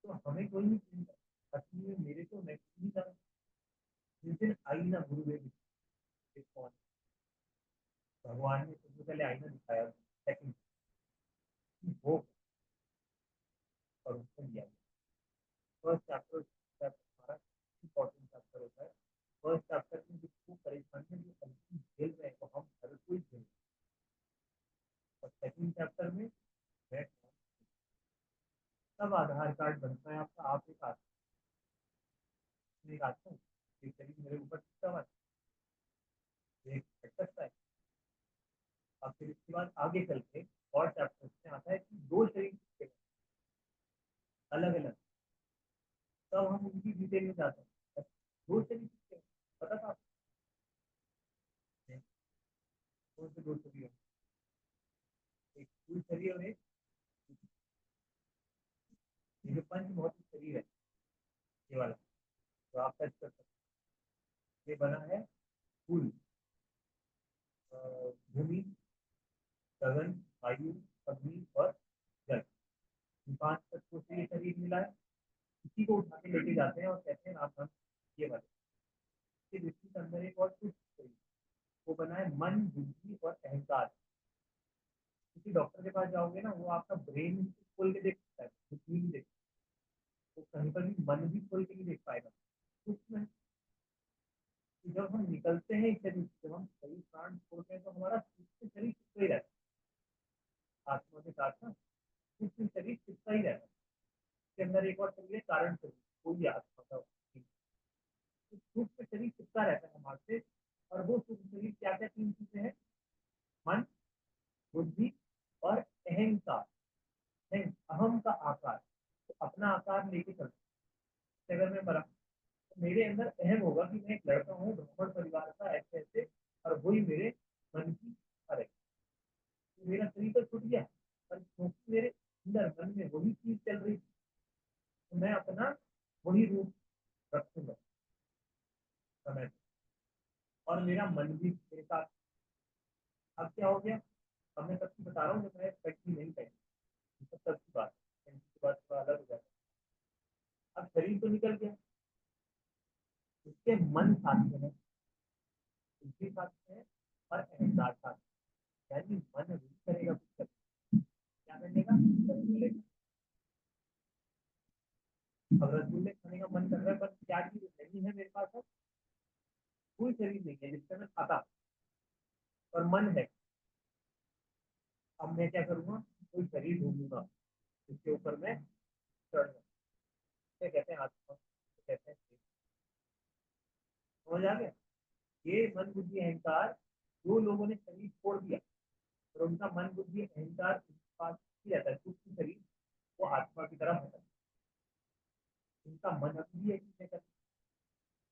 तो हमें कोई नहीं प्रेम करता असली में, मेरे को मैं नहीं जाना। जिस दिन आई ना गुरुदेव, कौन, भगवान ने सबसे पहले आईना दिखाया, सेकंड वो, और उसको लिया। फर्स्ट चैप्टर हमारा इम्पोर्टेंट चैप्टर होता है। फर्स्ट चैप्टर में जिसको परेशानी जो हम झेल रहे हैं, तो हम हर कोई झेल रहे हैं। और सेकंड चैप्टर में मैं, सब आधार कार्ड बनता है आपका, आप एक आत्मा, एक आत्मा, एक शरीर मेरे ऊपर टिकता हुआ है, एक हट सकता है। अब फिर इसके बाद आगे चल के और चैप्टर में आता है कि दो शरीर अलग अलग, तब हम उनकी डिटेल में जाते हैं। दो शरीर किसके हैं? पता था आपने? कौन से दो शरीर हैं? एक स्थूल शरीर और एक, ये जो पंच भौतिक शरीर है, ये वाला तो आप टच कर सकते हैं। ये बना है फूल, भूमि, गगन, वायु, अग्नि और जल, इन 5 तत्वों से ये शरीर मिला है। इसी को उठा के लेके जाते हैं और कहते हैं आप हम ये वाले, फिर इसके अंदर एक और कुछ शरीर, वो बना है मन, बुद्धि और अहंकार। किसी डॉक्टर के पास जाओगे ना, वो आपका ब्रेन खोल के देख सकता है, बुद्धि नहीं देख, वो कहीं पर भी मन भी खोल के नहीं देख पाएगा। उसमें जब हम निकलते हैं इस शरीर से, जब हम शरीर प्राण छोड़ते हैं, तो हमारा सूक्ष्म शरीर चिपका ही रहता है आत्मा के साथ ना, सूक्ष्म शरीर चिपका ही रहता है। इसके अंदर एक और शरीर है कारण शरीर, कोई आत्मा का तो सूक्ष्म शरीर चिपका रहता है हमारे से। और वो सूक्ष्म शरीर क्या क्या 3 चीजें हैं, मन, बुद्धि और अहंकार, अहम का आकार, तो अपना आकार लेके चलते हैं। अगर मैं बड़ा, मेरे अंदर अहम होगा कि मैं एक लड़का हूँ ब्राह्मण परिवार का, ऐसे ऐसे, और वही मेरे मन की इच्छा है। तो मेरा शरीर तो छूट गया, पर क्योंकि मेरे अंदर मन में वही चीज चल रही थी, तो मैं अपना वही रूप रखूंगा समय पे। और मेरा मन भी मेरे साथ। अब क्या हो गया, अब मैं सबकी बता रहा हूँ, जब मैं व्यक्ति नहीं पहनी, सब सबकी बात है, की बात थोड़ा अलग हो जाता है। अब शरीर तो निकल गया, उसके मन साथ में है, बुद्धि साथ में है, और अहंकार साथ में। यानी मन भी करेगा कुछ कर, क्या करेगा, रसगुल्ले। अब रसगुल्ले खाने का मन कर रहा है, पर क्या चीज नहीं है मेरे पास, अब कोई शरीर नहीं है जिससे मैं खाता, और मन है। अब मैं क्या करूंगा, कोई शरीर ढूंढूंगा जिसके ऊपर मैं चढ़ जाऊँ। इसे कहते हैं आत्मा, इसे कहते हैं शरीर। समझ आ गया। ये मन बुद्धि अहंकार, जो लोगों ने शरीर छोड़ दिया और उनका मन बुद्धि अहंकार उनके पास ही रहता है, सूक्ष्म शरीर, वो आत्मा की तरफ होता है। उनका मन अभी भी है चीजें करने,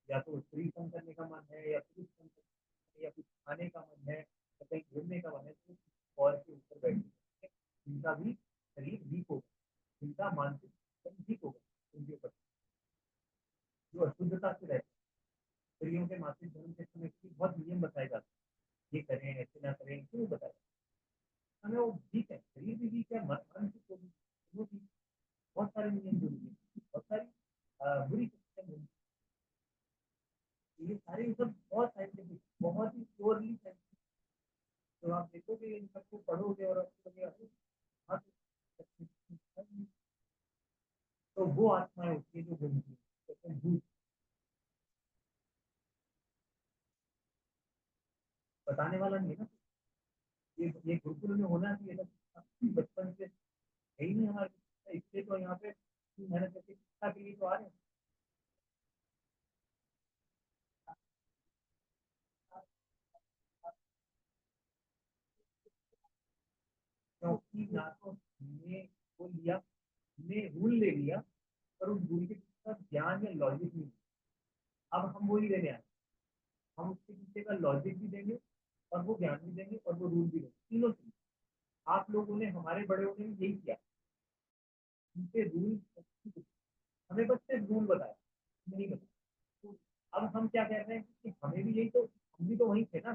या तो स्त्री कम करने का मन है, या पुरुष कम करने का मन है, या कुछ खाने का मन है, या कहीं घूमने का मन है, तो और के ऊपर बैठे उनका भी शरीर वीक होगा, उनका मानसिक सिस्टम वीक होगा उनके ऊपर, जो अशुद्धता से रहते हैं। स्त्रियों के मासिक धर्म के समय की बहुत नियम बताए जाते हैं, ये करें ऐसे ना करें, क्यों बताए, हमें वो वीक है, शरीर भी वीक है, मन की दोनों भी बहुत सारे नियम जुड़ी है, बहुत सारी बुरी सिस्टम है। ये सारे सब बहुत साइंटिफिक, बहुत ही प्योरली साइंटिफिक। तो आप देखोगे इन सबको पढ़ोगे और आपको लगेगा अरे हाँ, तो वो आत्माएं होती है जो घूमती है, कहते हैं भूत। बताने वाला नहीं है ना, ये गुरुकुल में होना चाहिए था बचपन से, है ही नहीं हमारे, इसलिए तो यहाँ पे मेहनत करके शिक्षा के लिए तो आ रहे हैं। क्योंकि ना तो हमने वो लिया, हमने रूल ले लिया, पर उस रूल के पीछे का ज्ञान या लॉजिक नहीं। अब हम वही लेने आए, हम उसके पीछे का लॉजिक भी देंगे, और वो ज्ञान भी देंगे, और वो रूल भी देंगे, तीनों चीज। आप लोगों ने, हमारे बड़े ने भी यही किया, उनके रूल, हमें बस सिर्फ रूल बताया, नहीं बताया। तो अब हम क्या कह रहे हैं कि हमें भी यही तो, हम भी तो वहीं थे ना।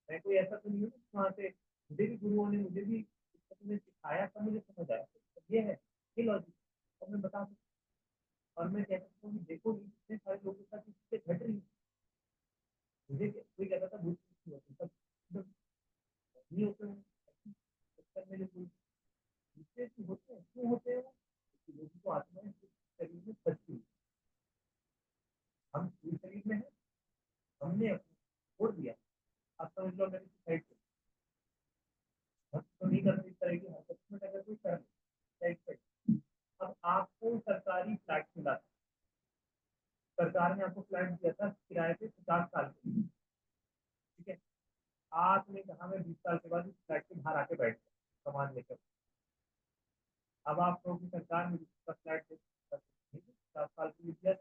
मैं कोई ऐसा तो नहीं हूँ कि वहाँ से, मुझे भी गुरुओं ने, मुझे भी शिक्षकों ने सिखाया, तब मुझे समझ आया, तो ये है, ये लॉजिक, अब मैं बता सकता हूँ। और मैं कह सकता हूँ कि देखो ये कितने सारे लोगों के साथ चीजें घट रही हैं। मुझे कोई कहता था भूत नहीं होती, सब एकदम नहीं होते हैं, चक्कर में जो कोई दूसरे की होते हैं, क्यों होते हैं वो, क्योंकि लोगों को आत्मा है शरीर में फंसी हुई। हम इस शरीर में है, हमने अपने छोड़ दिया। अब समझ लो मैंने सुसाइड किया, हम तो नहीं करते इस तरह की हरकत में, अगर कोई कर ले सुसाइड। अब आपको सरकारी फ्लैट मिला था, सरकार ने आपको फ्लैट दिया था किराए पे 50 साल के लिए, ठीक है। आपने कहा मैं 20 साल के बाद इस फ्लैट के बाहर आके बैठ गया सामान लेकर। अब आप लोगों की सरकार में दूसरा फ्लैट दे, 50 साल के लिए दिया,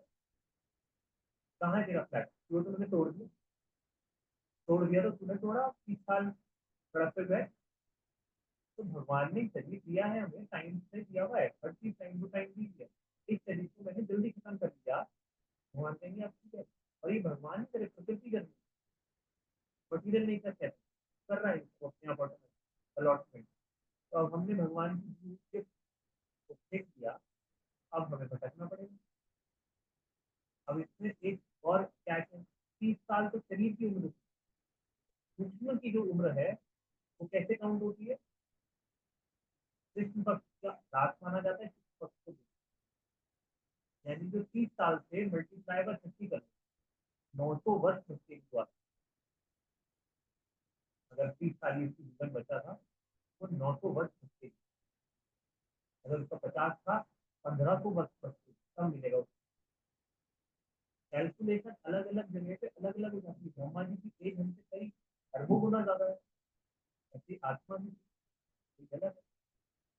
कहाँ है तेरा फ्लैट, वो तो मैंने तोड़ दिया। तोड़ दिया तो तूने तोड़ा, 30 साल सड़क पे बैठ। तो भगवान ने शरीर दिया है हमें, टाइम से दिया हुआ है, हर चीज टाइम टू टाइम दी है। इस शरीर को मैंने जल्दी खत्म कर दिया, भगवान कहेंगे आप ठीक है। और ये भगवान ही करे, प्रकृति कर रही, मटीरियल नहीं कर रहा है इसको अपने आप अलॉटमेंट। तो अब हमने भगवान की चीज को फेंक दिया, अब हमें भटकना पड़ेगा। अब इसमें एक और क्या है, 30 साल तो शरीर की उम्र, सूक्ष्म की जो उम्र है वो कैसे काउंट होती है, कृष्ण पक्ष का रात माना जाता है, कृष्ण पक्ष को, यानी जो 30 साल से मल्टीप्लाई बाय 50 कर, 900 वर्ष बच्चे की हुआ। अगर 30 साल की जीवन बचा था, वो 900 वर्ष बच्चे, अगर उसका 50 था, 1500 वर्ष बच्चे कम मिलेगा उसको। कैलकुलेशन अलग अलग जगह पे अलग अलग हो जाती है, ब्रह्मा जी की एज हमसे कई अरबों गुना ज्यादा है, ऐसी आत्मा भी गलत है।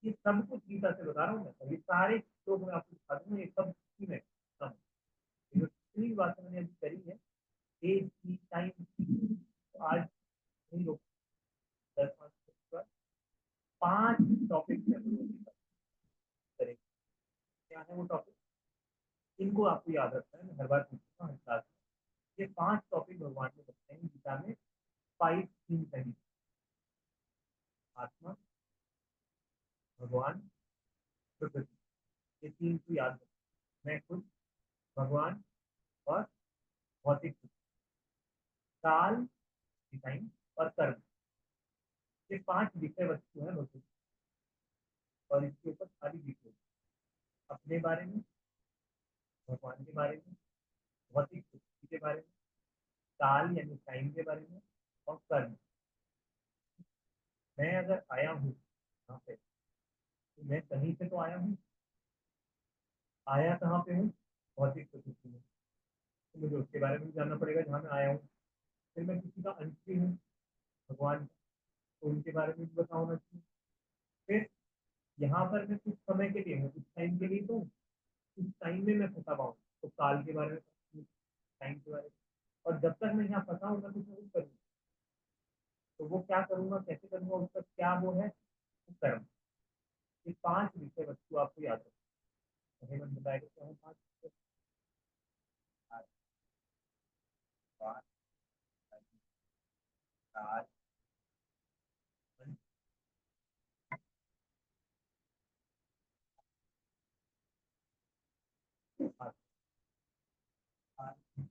ये सब कुछ गीता से बता रहा हूँ मैं, ये सारे श्लोक मैं आपको दिखा दूंगा, ये सब इसी में कम है। ये जो भी बातें मैंने अभी करी है, एज की, टाइम की, तो आज नहीं रोक, 10 5 5 टॉपिक करेंगे। क्या है वो टॉपिक, इनको आपको याद रखना है, मैं हर बार पूछूंगा हर क्लास में। ये 5 टॉपिक भगवान ने बताए हैं गीता में, 5 थीम पहली, आत्मा, भगवान, प्रकृति, ये 3 को याद रखना। मैं खुद, भगवान और भौतिक सुख, काल, डिजाइन और कर्म, ये 5 विषय वस्तु है भगवत, और इसके ऊपर सारी डिटेल अपने बारे में, भगवान के बारे में, भौतिक सुख के बारे में, काल यानी टाइम के बारे में, और कर्म। मैं अगर आया हूँ यहाँ पे, तो मैं कहीं से तो आया हूँ, आया कहाँ पे हूँ, भौतिक प्रकृति में, तो मुझे उसके बारे में भी जानना पड़ेगा जहाँ मैं आया हूँ। फिर मैं किसी का अंश भी हूँ, भगवान, तो उनके बारे में भी पता होना चाहिए। फिर यहाँ पर मैं कुछ समय के लिए हूँ, कुछ टाइम के लिए, तो उस टाइम में मैं फंसा पाऊँ, तो काल के बारे में, टाइम के बारे में। और जब तक मैं यहाँ फंसा हूँ, मैं कुछ ना कुछ करूँगा, तो वो क्या करूँगा, कैसे करूँगा, उसका क्या वो है, वो कर्म। ये 5 विषय वस्तु आपको याद रखना है। बताएगा क्या है 5 विषय, काल, काल, मन, आत्मा,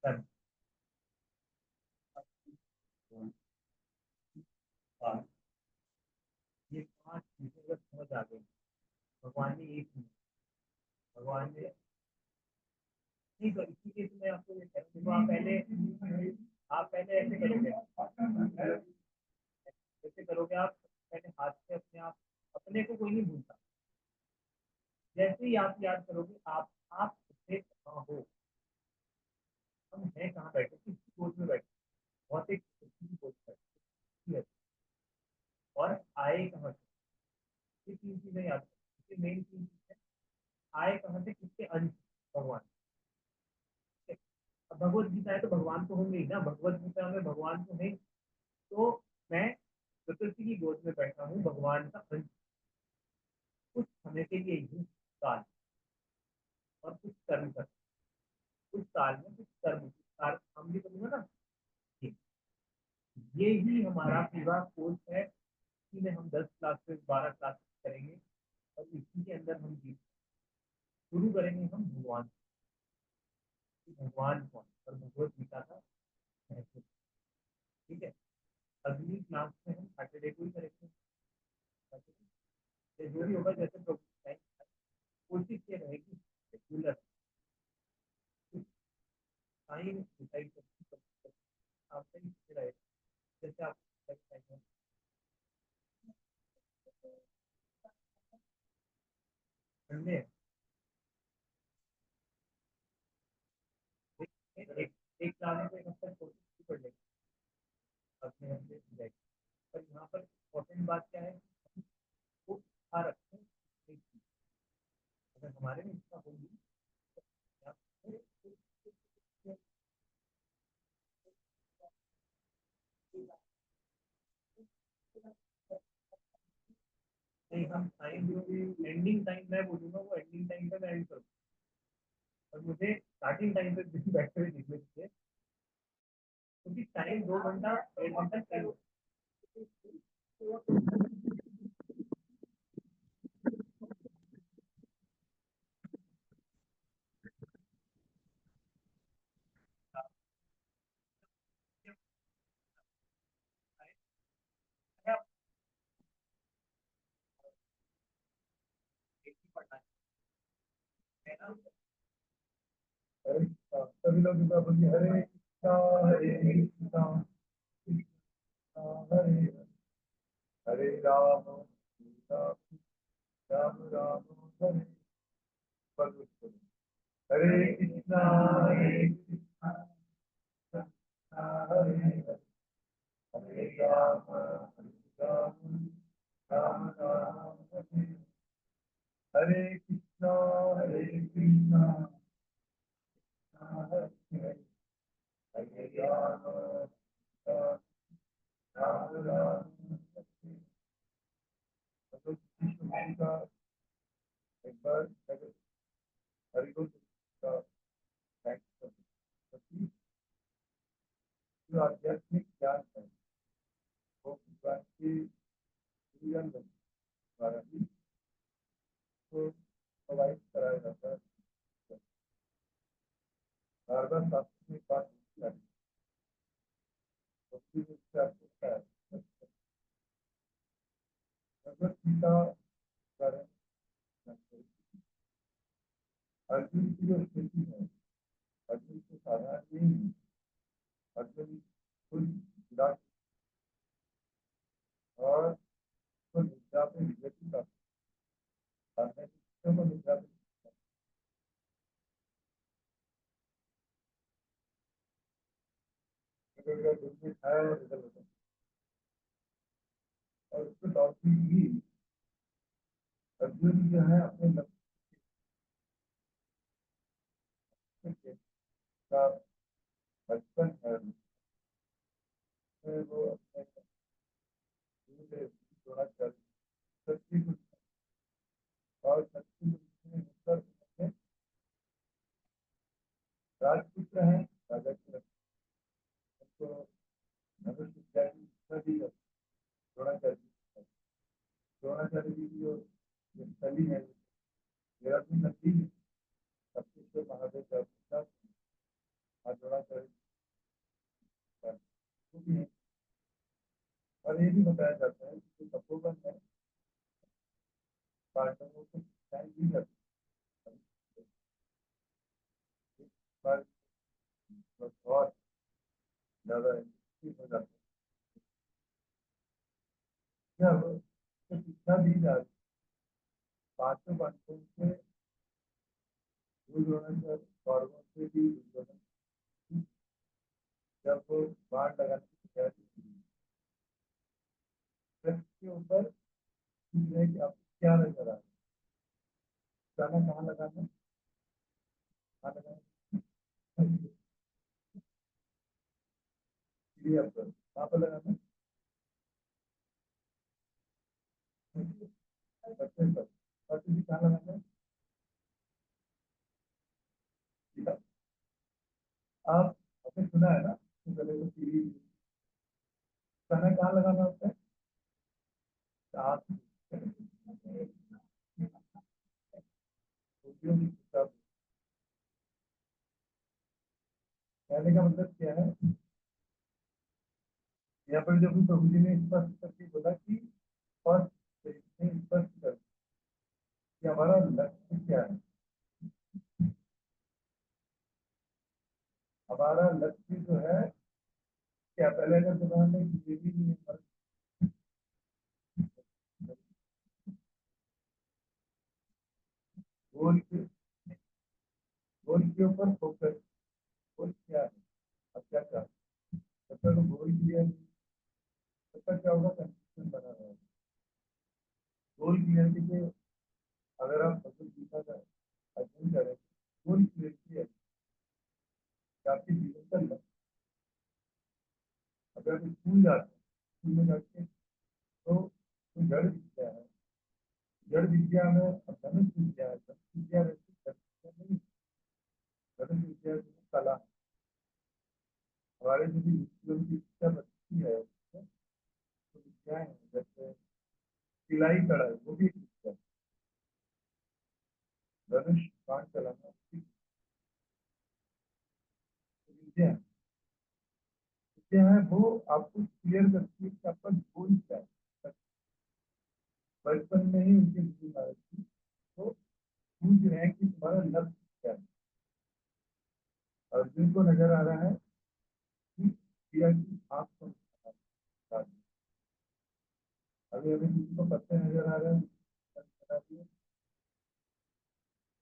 कर्म, काल। ये 5 विषय अगर समझ आ गए, भगवान ने एक नहीं, भगवान ने नहीं, तो इसी के मैं आपको ये कह रहा हूँ, देखो आप पहले ऐसे करोगे, ऐसे करोगे आप, पहले हाथ से अपने आप, अपने को कोई नहीं भूलता। जैसे ही आप याद करोगे, आप खुद कहाँ हो, हम हैं कहाँ बैठे, किसकी गोद में बैठे, बहुत एक खुशी की गोद में बैठे, और आए कहाँ से, ये 3 चीजें याद करो, मेन 3 चीजें, आए कहाँ से, किसके अंश, भगवान। ठीक है? अब भगवत गीता है तो भगवान तो होंगे ही ना, भगवत गीता में भगवान तो है, तो मैं प्रकृति की गोद में बैठा हूँ, भगवान का अंश, कुछ समय के लिए ही, काल, और कुछ कर्म कर, कुछ काल में कुछ कर्म, कुछ कार्य हम भी करूंगा ना। ये ये ही हमारा पूरा कोर्स है, इसी में हम 10 क्लासेस 12 क्लासेस करेंगे, और इसी के अंदर हम शुरू करेंगे हम भगवान कि भगवान कौन, और भगवत गीता का महत्व। ठीक है, अगली क्लास में हम सैटरडे को ही करेंगे, जो भी होगा जैसे कोशिश ये रहेगी रेगुलर टाइम डिसाइड करके आप सही से रहे, जैसे आप संडे एक एक एक लाने को एक हफ्ता कोशिश कर लेंगे, अपने अपने जाएगी। पर यहाँ पर इम्पोर्टेंट बात क्या है, वो इच्छा रखें एक चीज, अगर हमारे में इच्छा होगी तो नहीं, हम टाइम जो भी एंडिंग टाइम मैं बोलूंगा, वो एंडिंग टाइम पे मैं एंड करूँ, और मुझे स्टार्टिंग टाइम पे भी बैठे हुए दिखने चाहिए, क्योंकि टाइम 2 घंटा 1 घंटा चाहिए। सभी लोग दुआ बोलिए, हरे कृष्णा हरे कृष्णा कृष्णा हरे हरे, हरे राम, राम राम राम हरे हरे। हरे कृष्णा हरे कृष्णा कृष्णा हरे हरे, हरे राम राम राम हरे। हरे कृष्णा हरे कृष्णा कृष्णा हरे हरे, हरे राम राम राम हरे। मतलब कृष्ण भक्ति का एक बार अगर हरि को का थैंक्स करते, जो आध्यात्मिक ज्ञान है वो भगवान के जीवन द्वारा ही तो प्रोवाइड कराया जाता है। बार बार शास्त्र में बात होती है, भक्ति में इससे आपको क्या है, भगवत गीता द्वारा अर्जुन की जो स्थिति है, अर्जुन को साधारण नहीं है। अर्जुन खुद विराट और तो निद्रा पे विजय की प्राप्त करने को निद्रा पे दूध में खाया और रिजल्ट होता है। और उसके बावजूद भी अर्जुन जो है अपने लक्ष्य का बचपन है उसमें वो अपने गुरु से द्रोणाचार्य शक्ति को और शक्ति को होकर अपने राजपुत्र हैं, राजा के उनको धनुष विद्या की शिक्षा दी है द्रोणाचार्य जी। द्रोणाचार्य जी की जो शैली है मेरा भी नकली है, सबसे महादेव का पिता द्रोणाचार्य जी है। और ये भी बताया जाता है कि जो तपोवन है पांडवों को शिक्षाएं दी जाती है। इस बार बस और ज्यादा हो जाता है जब तो शिक्षा दी जाती है पांचों पांडवों से दुर्योधन कौरवों से भी दुर्योधन जब वो बाण लगाने की तैयारी की कृष्ण के ऊपर पूछ रहे कि आप क्या नजर आ रहा है, निशाना कहाँ लगाना, कहाँ लगाना, सीढ़िया पर कहाँ पर लगाना, बच्चे पर और तुझे कहाँ लगाना है, सीधा। आप आपने सुना है ना कि गले को सीढ़ी निशाना कहाँ लगाना होता है, हाथ उपयोगी किताब। कहने का मतलब क्या है, यहाँ पर जब प्रभु जी ने स्पष्ट करके बोला कि फर्स्ट स्पष्ट कर कि हमारा लक्ष्य क्या है, हमारा लक्ष्य जो है क्या, पहले अगर दुकान में ये भी नहीं है गोल के गोल के ऊपर फोकस, गोल क्या है, अब क्या चाहते हैं, जब तक गोल क्लियर नहीं तब तक क्या होगा, कंफ्यूजन बना रहेगा। गोल क्लियरिटी के अगर आप भगवत गीता का अध्ययन करें, गोल क्लियरिटी है कि आपके जीवन का लक्ष्य। अगर आप स्कूल जाते हैं, स्कूल में जाके तो जड़ विद्या है, जड़ विद्या में धनुष विद्या है, धनुष विद्या वैसे जड़ विद्या नहीं, धनुष विद्या जो है कला है। हमारे जो भी विद्याओं की शिक्षा बनती है उसमें तो विद्याएं हैं, जैसे सिलाई कढ़ाई वो भी एक विद्या है, धनुष बाण चलाना भी विद्या है। विद्या है वो आपको क्लियर करती है कि आपका गोल क्या है। बचपन में ही उनके गुरु महाराज जी तो पूछ रहे हैं कि तुम्हारा लक्ष्य क्या है। अर्जुन को नजर आ रहा है कि क्रिया की आंख को, अभी हमें किसी को पत्ते नजर आ रहे हैं, बता दिए,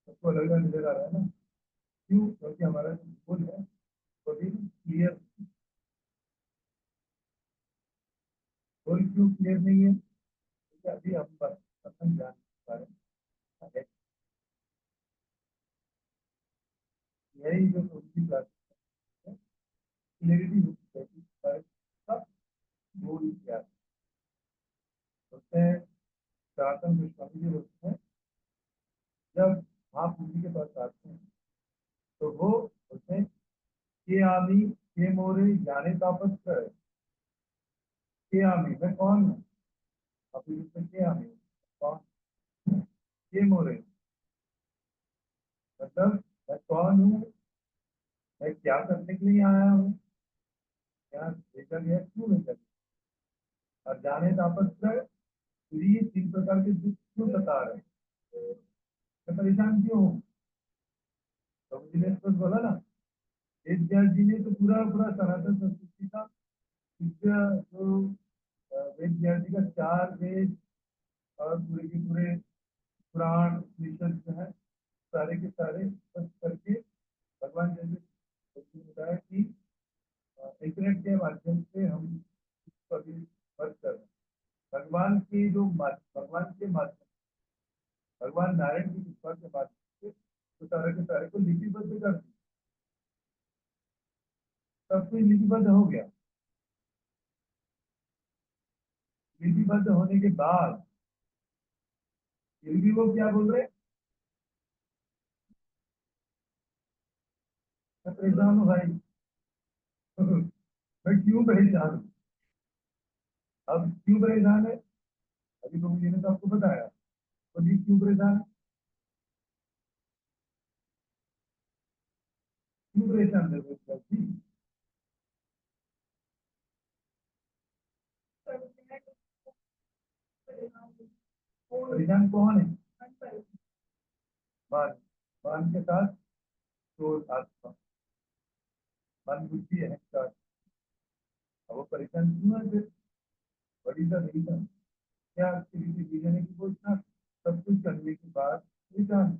सबको अलग अलग नजर आ रहा है ना। क्यों? क्योंकि हमारा जो गोल है वो भी क्लियर। गोल क्यों क्लियर नहीं है? क्योंकि अभी हम बस अपन जान पा रहे हैं, यही जो दूसरी क्लास है, क्लियरिटी होती है कि सब गोल क्या होते हैं। प्रार्थना गोस्वामी जी होते हैं, जब महाप्रभु के पास आते हैं तो वो बोलते हैं के आमी के मोरे जाने तापस कर, के आमी मैं कौन हूँ? अभी के आमी कौन? के मोरे मतलब मैं कौन हूँ, मैं क्या करने के लिए आया हूँ, क्या भेजा गया, क्यों भेजा गया, और जाने तापस कर, फिर ये तीन प्रकार के दुख क्यों बता रहे हैं, मैं परेशान क्यों हूँ? तो मुझे ने स्पष्ट बोला ना, वेद व्यास जी ने तो पूरा पूरा सनातन संस्कृति का जो वेद व्यास जी का चार वेद और पूरे के पूरे पुराण उपनिषद जो है सारे के सारे स्पष्ट करके भगवान जैसे बताया कि इंटरनेट के माध्यम से हम इसको अभी वर्क कर रहे हैं। भगवान के माध्यम, भगवान नारायण की कृपा के माध्यम से तो सारे के सारे को लिपिबद्ध कर दिया, सब कुछ लिपिबद्ध हो गया। लिपिबद्ध होने के बाद फिर भी वो क्या बोल रहे हैं, मैं परेशान हूँ भाई। मैं क्यों परेशान हूँ? अब क्यों परेशान है? अभी प्रभु जी ने तो आपको बताया, तो जी क्यों परेशान है? क्यों परेशान है जी? परेशान कौन है? मान, मान के साथ तो आत्मा, मन बुद्धि अहंकार। अब वो परेशान क्यों है फिर? बड़ी सा रीजन क्या आपके रीजन है कि वो इतना सब कुछ करने के बाद परेशान?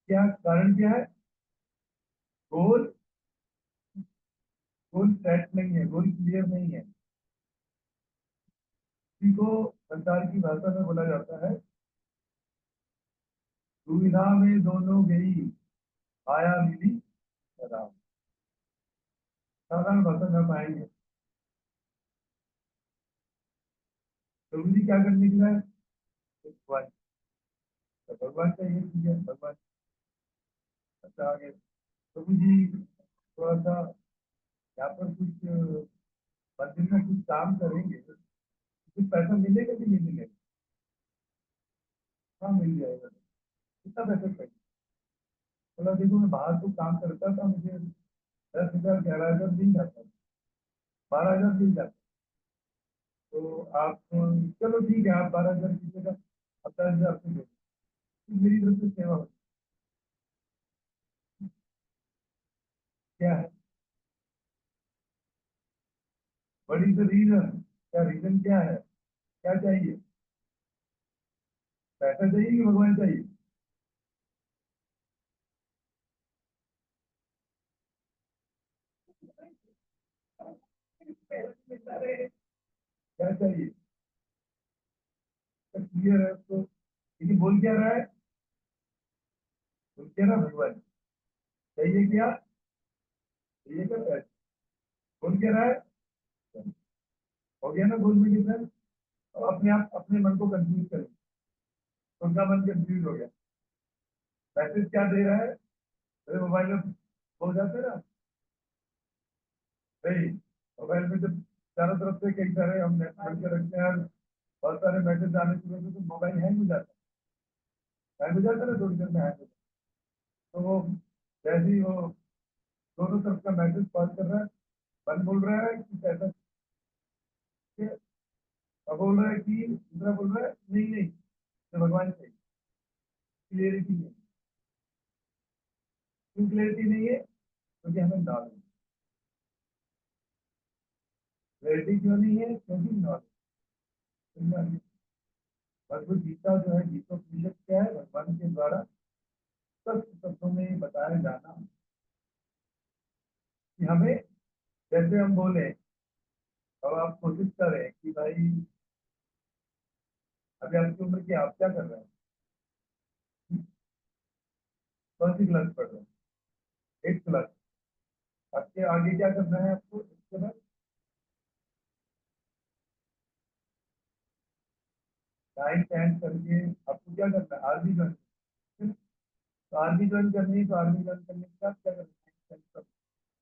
क्या कारण क्या है? गोल, गोल सेट नहीं है, गोल क्लियर नहीं है। इसी को संसार की भाषा में बोला जाता है, दुविधा में दोनों गई आया मिली राम। साधारण भाषा में पाएंगे प्रभु जी क्या करने के लिए? भगवान, तो भगवान का ये चीज है, भगवान अच्छा आगे प्रभु जी थोड़ा सा यहाँ पर कुछ मंदिर में कुछ काम करेंगे, कुछ पैसा मिलेगा कि नहीं मिलेगा? हाँ मिल जाएगा। कितना पैसा चाहिए? बोला देखो मैं बाहर तो काम करता था, मुझे 10,000 11,000 मिल जाता, 12,000 मिल जाता। तो आप चलो ठीक है, आप 12,000 कीजिएगा, अब 10,000 से दे दो। मेरी तरफ से सेवा हो, क्या है? बड़ी द रीजन, क्या रीजन क्या है? क्या चाहिए? पैसा चाहिए कि भगवान चाहिए? क्या चाहिए? क्लियर है तो, लेकिन बोल क्या रहा है? बोल क्या रहा भगवान? चाहिए क्या? चाहिए क्या पैसा? बोल क्या रहा है? हो गया ना गोल में डिफरेंस? अब अपने आप अपने मन को कंफ्यूज करें, उनका मन कंफ्यूज हो गया। मैसेज क्या दे रहा है? मेरे मोबाइल में हो जाते हैं ना, नहीं मोबाइल में जब चारों तरफ से कई सारे हम नेट खोल के रखते हैं और बहुत सारे मैसेज आने की वजह से तो मोबाइल हैंग हो जाता है ना, थोड़ी देर में हैंग हो जाता है। तो वो जैसे ही वो दोनों तरफ का मैसेज पास कर रहा है, मन बोल रहा है कि पैसा चाहिए, अब बोल रहा है कि दूसरा बोल रहा है नहीं नहीं तो भगवान चाहिए। क्लियरिटी नहीं, क्यों क्लियरिटी नहीं है? क्योंकि हमें नॉलेज, क्लियरिटी क्यों नहीं है? क्योंकि नॉलेज। भगवद गीता जो है गीतोपनिषद क्या है, भगवान के द्वारा स्पष्ट शब्दों में बताया जाना कि हमें, जैसे हम बोले, अब आप कोशिश करें कि भाई अभी आपकी उम्र की, आप क्या कर रहे हैं, कौन सी क्लास पढ़ रहे हैं, 8th क्लास। आपके आगे क्या करना है आपको इसके बाद, 9th 10th करके आपको क्या करना है, आर्मी ज्वाइन। तो आर्मी ज्वाइन करनी है, तो आर्मी ज्वाइन करने के बाद क्या करना है,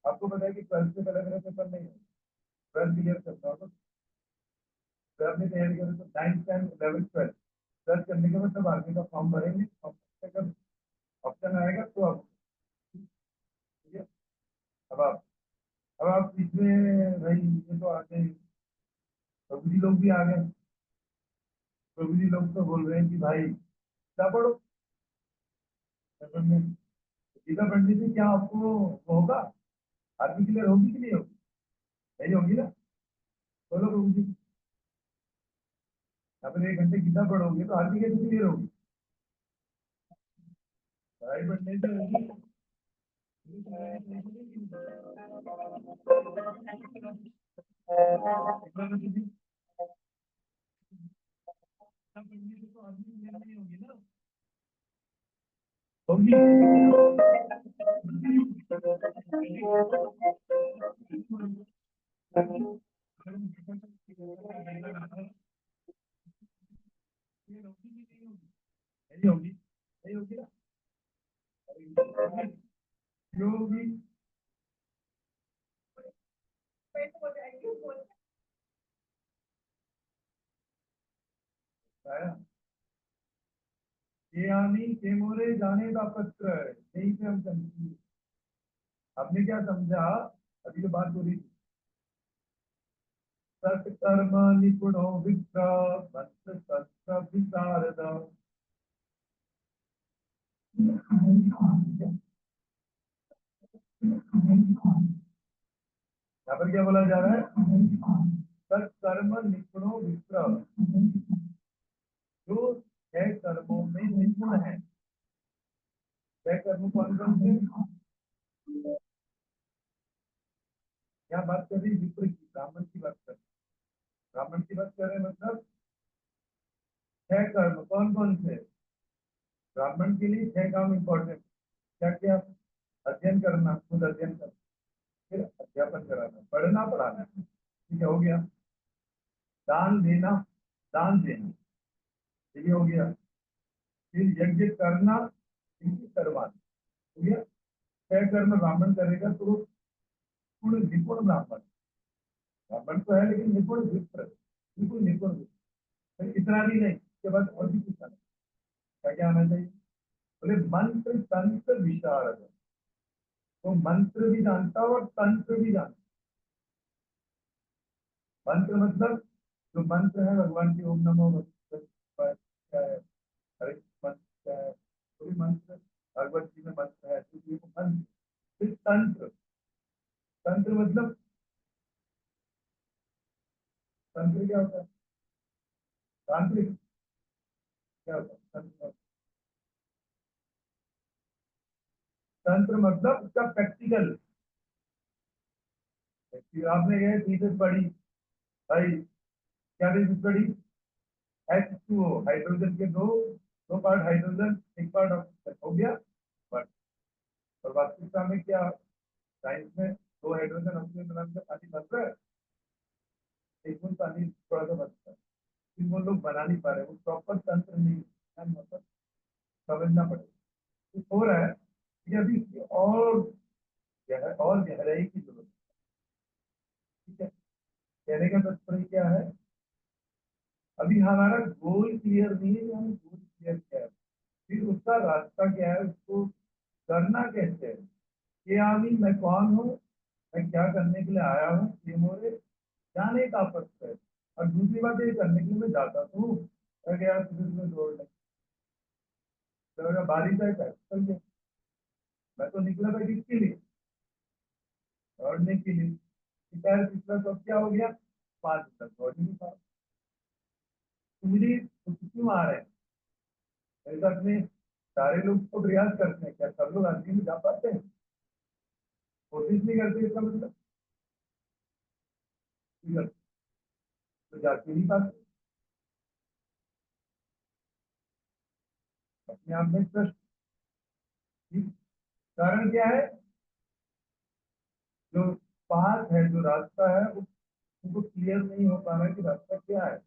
आपको पता है कि 12th से पहले मेरा पेपर नहीं है, 12th क्लियर करना होगा। तो आपने तैयारी करें तो 9th 10th 11th 12th, 12th करने के बाद तब आर्मी का फॉर्म भरेंगे, फॉर्म जब ऑप्शन आएगा तो आप, ठीक है। अब आप अब आप इसमें भाई ये तो आगे प्रभु जी लोग भी आ गए, प्रभु जी लोग तो बोल रहे हैं कि भाई क्या पढ़ो, गीता पढ़ने से क्या आपको वो होगा, आर्मी क्लियर होगी कि नहीं होगी, नहीं होगी ना। बोलो प्रभु जी, यहाँ पर 1 घंटे गीता पढ़ोगे तो आर्मी कैसे क्लियर होगी, पढ़ाई पढ़ने से होगी। पढ़ने से तो आर्मी क्लियर नहीं होगी ना, होगी। नहीं होगी, नहीं होगी ना, क्यों होगी, ये आनी के मोरे जाने का पत्र है, यहीं पे हम समझिए। हमने क्या समझा, अभी जो बात हो रही थी, सत्कर्म निपुणो विप्र मंत्र तत्व विशारद। यहाँ पर क्या बोला जा रहा है, सत्कर्म निपुणो विप्र, जो 6 कर्मों में निपुण है। 6 कर्म कौन कौन से, यहाँ बात कर रही विप्र की, ब्राह्मण की बात कर, ब्राह्मण की बात कर रहे हैं, मतलब 6 कर्म कौन कौन से, ब्राह्मण के लिए 6 काम इंपॉर्टेंट। क्या क्या, अध्ययन करना, खुद अध्ययन करना, फिर अध्यापन कराना, पढ़ना पढ़ाना, ठीक है, हो गया। दान देना, दान देना, ठीक है, हो गया। फिर यज्ञ करना, यज्ञ करवाना, हो गया। 6 कर्म ब्राह्मण करेगा तो वो पूर्ण निपुण ब्राह्मण, ब्राह्मण तो है लेकिन निपुण विप्र, बिल्कुल निपुण विप्र। फिर इतना भी नहीं, उसके बाद और भी कुछ आना, क्या क्या आना चाहिए, बोले मंत्र तंत्र विशारद, तो मंत्र भी जानता और तंत्र भी जानता। मंत्र मतलब जो मंत्र है भगवान के, ओम नमो भगवते क्या है, हरे मंत्र क्या है, तो भी मंत्र भगवत जी में मंत्र है, तो ये मंत्र। फिर तंत्र, तंत्र मतलब, तंत्र क्या होता है, तांत्रिक, क्या होता है तंत्र, तंत्र मतलब उसका प्रैक्टिकल। फिर आपने गए थीसिस पढ़ी, भाई क्या थीसिस पढ़ी, H2O, हाइड्रोजन के दो, 2 पार्ट हाइड्रोजन, 1 पार्ट ऑक्सीजन, हो गया। बट और वास्तविकता में क्या, साइंस में 2 हाइड्रोजन ऑक्सीजन मिलाकर पानी बन रहा है, एक बूंद पानी थोड़ा सा बनता है, लेकिन वो लोग बना नहीं पा रहे, वो प्रॉपर तंत्र नहीं है, मतलब समझना पड़ेगा तो हो रहा है। ये अभी इसकी और गहराई की जरूरत है, ठीक है। कहने का तात्पर्य क्या है, अभी हमारा गोल क्लियर नहीं है कि हमें गोल क्लियर क्या है, फिर उसका रास्ता क्या है, उसको करना कैसे है, ये आमी मैं कौन हूँ, मैं क्या करने के लिए आया हूँ, ये मोरे जाने का पत्र है। और दूसरी बात ये करने के लिए मैं जाता तो हूँ, मैं गया फिर में दौड़ने, तो बारिश है चल गया, मैं तो निकला था किसके लिए, दौड़ने के लिए। पैर पिछला तो अब क्या हो गया, 5 तक दौड़ नहीं पा, तो मुझे तो क्यों आ रहे हैं? मेरे साथ में सारे लोग तो प्रयास करते हैं, क्या सब लोग आदमी में जा पाते हैं? कोशिश नहीं करते, इसका मतलब नहीं करते, तो जाके नहीं पाते। अपने आप में ट्रस्ट। कारण क्या है? जो पाथ है, जो रास्ता है, उनको क्लियर नहीं हो पा रहा है कि रास्ता क्या है।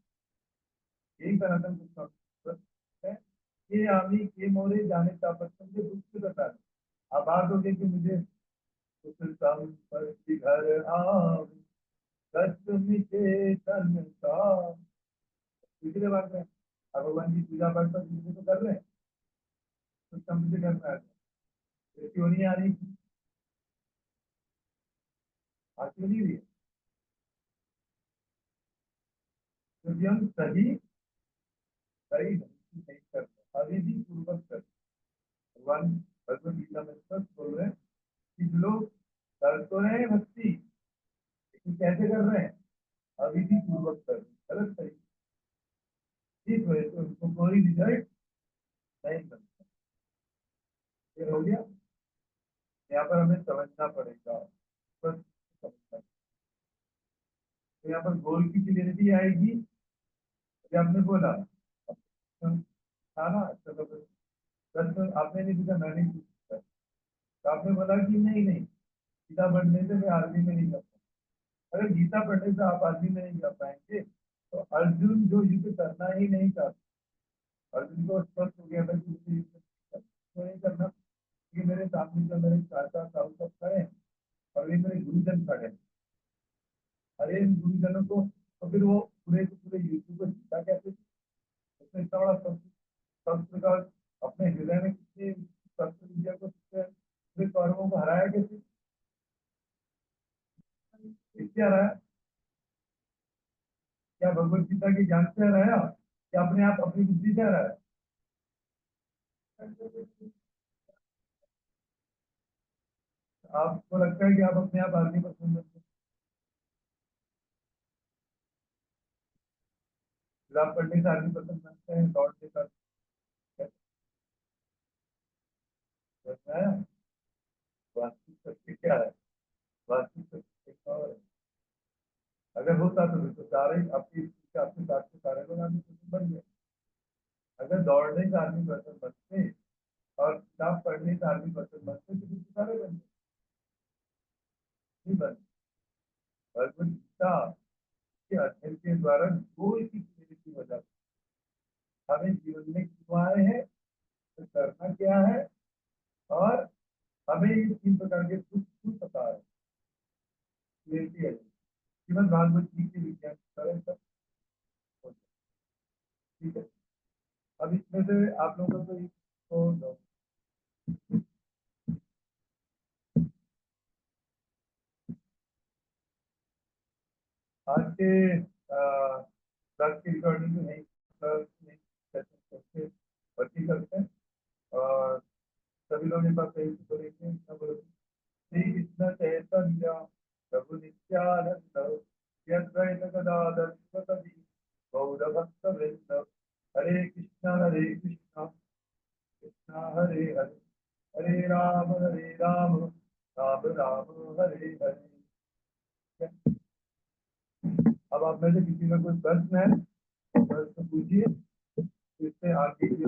यही सनातन पुस्तक है। ये आमी के मोरे जाने का पसंद दुख से बता रहे। आप बात हो गई कि मुझे कुछ संपत्ति घर आव कष्ट मिटे तन का। इसलिए बात है, अब भगवान की पूजा पाठ पर दूसरे तो कर रहे हैं, कुछ संपत्ति करना है तो क्यों नहीं आ रही? आज क्यों नहीं रही है? क्योंकि हम सही ढंग से नहीं करते, अविधि पूर्वक करते। भगवान भगवत गीता में स्पष्ट बोल रहे हैं कि जो लोग कर तो रहे हैं भक्ति, लेकिन कैसे कर रहे हैं? अविधि पूर्वक कर रहे हैं, गलत तरीके। इस वजह से उनको कोई रिजल्ट नहीं मिलता। ये हो गया। यहाँ पर हमें समझना पड़ेगा, बस समझना। तो यहाँ पर गोल की क्लियरिटी आएगी। जैसे आपने बोला था ना, चलो प्रश्न आपने नहीं पूछा, मैंने पूछा, तो आपने बोला कि नहीं नहीं, गीता पढ़ने से मैं आर्मी में नहीं जाता। अगर गीता पढ़ने से आप आर्मी में नहीं जा पाएंगे, तो अर्जुन जो युद्ध करना ही नहीं चाहता, अर्जुन को स्पष्ट हो गया था कि मुझे युद्ध नहीं करना, क्योंकि मेरे सामने जो मेरे चाचा ताऊ सब खड़े हैं और वे मेरे गुरुजन खड़े हैं। अरे इन गुरुजनों को तो फिर वो पूरे के पूरे युद्ध को जीता कैसे? उसने इतना बड़ा शस्त्र का अपने हृदय में कितने शस्त्र विद्या को पूरे कौरवों को हराया कैसे? इससे हराया? क्या भगवत गीता की ज्ञान से हराया, क्या अपने आप अपनी बुद्धि से हराया? आपको लगता है कि आप अपने आप आर्मी पसंद करते हैं? आप पढ़ने से आर्मी पसंद करते हैं, दौड़ने का है? वास्तविक सत्य क्या है? वास्तविक सत्य कुछ और है। अगर होता तो फिर तो सारे आपके साथ के सारे लोग आर्मी पसंद बन गए। अगर दौड़ने से आर्मी पसंद बनते और किताब पढ़ने से आर्मी पसंद बनते तो फिर तो सारे बन गए, नहीं बन। भगवत गीता के अध्ययन के द्वारा गोल की की वजह से हमें जीवन में क्यों आए हैं, तो करना क्या है, और हमें ये 3 प्रकार के दुख क्यों पता है, क्लियरिटी है। श्रीमद भागवत जी के विज्ञान सरल सब हो जाए। ठीक है। अब इसमें से आप लोगों को तो आज के क्लास की रिकॉर्डिंग में नहीं, नहीं करके भर्ती करते हैं। और सभी लोग एक बार सही से देखते हैं, क्या बोलो? श्री कृष्ण चैतन्य प्रभु नित्यानंद श्री अद्वैत गदाधर शिवसदि गौर भक्त वृंद हरे कृष्ण कृष्ण हरे हरे हरे राम राम राम हरे हरे। अब आप में से किसी में कोई प्रश्न है तो प्रश्न पूछिए, इससे आगे की ओर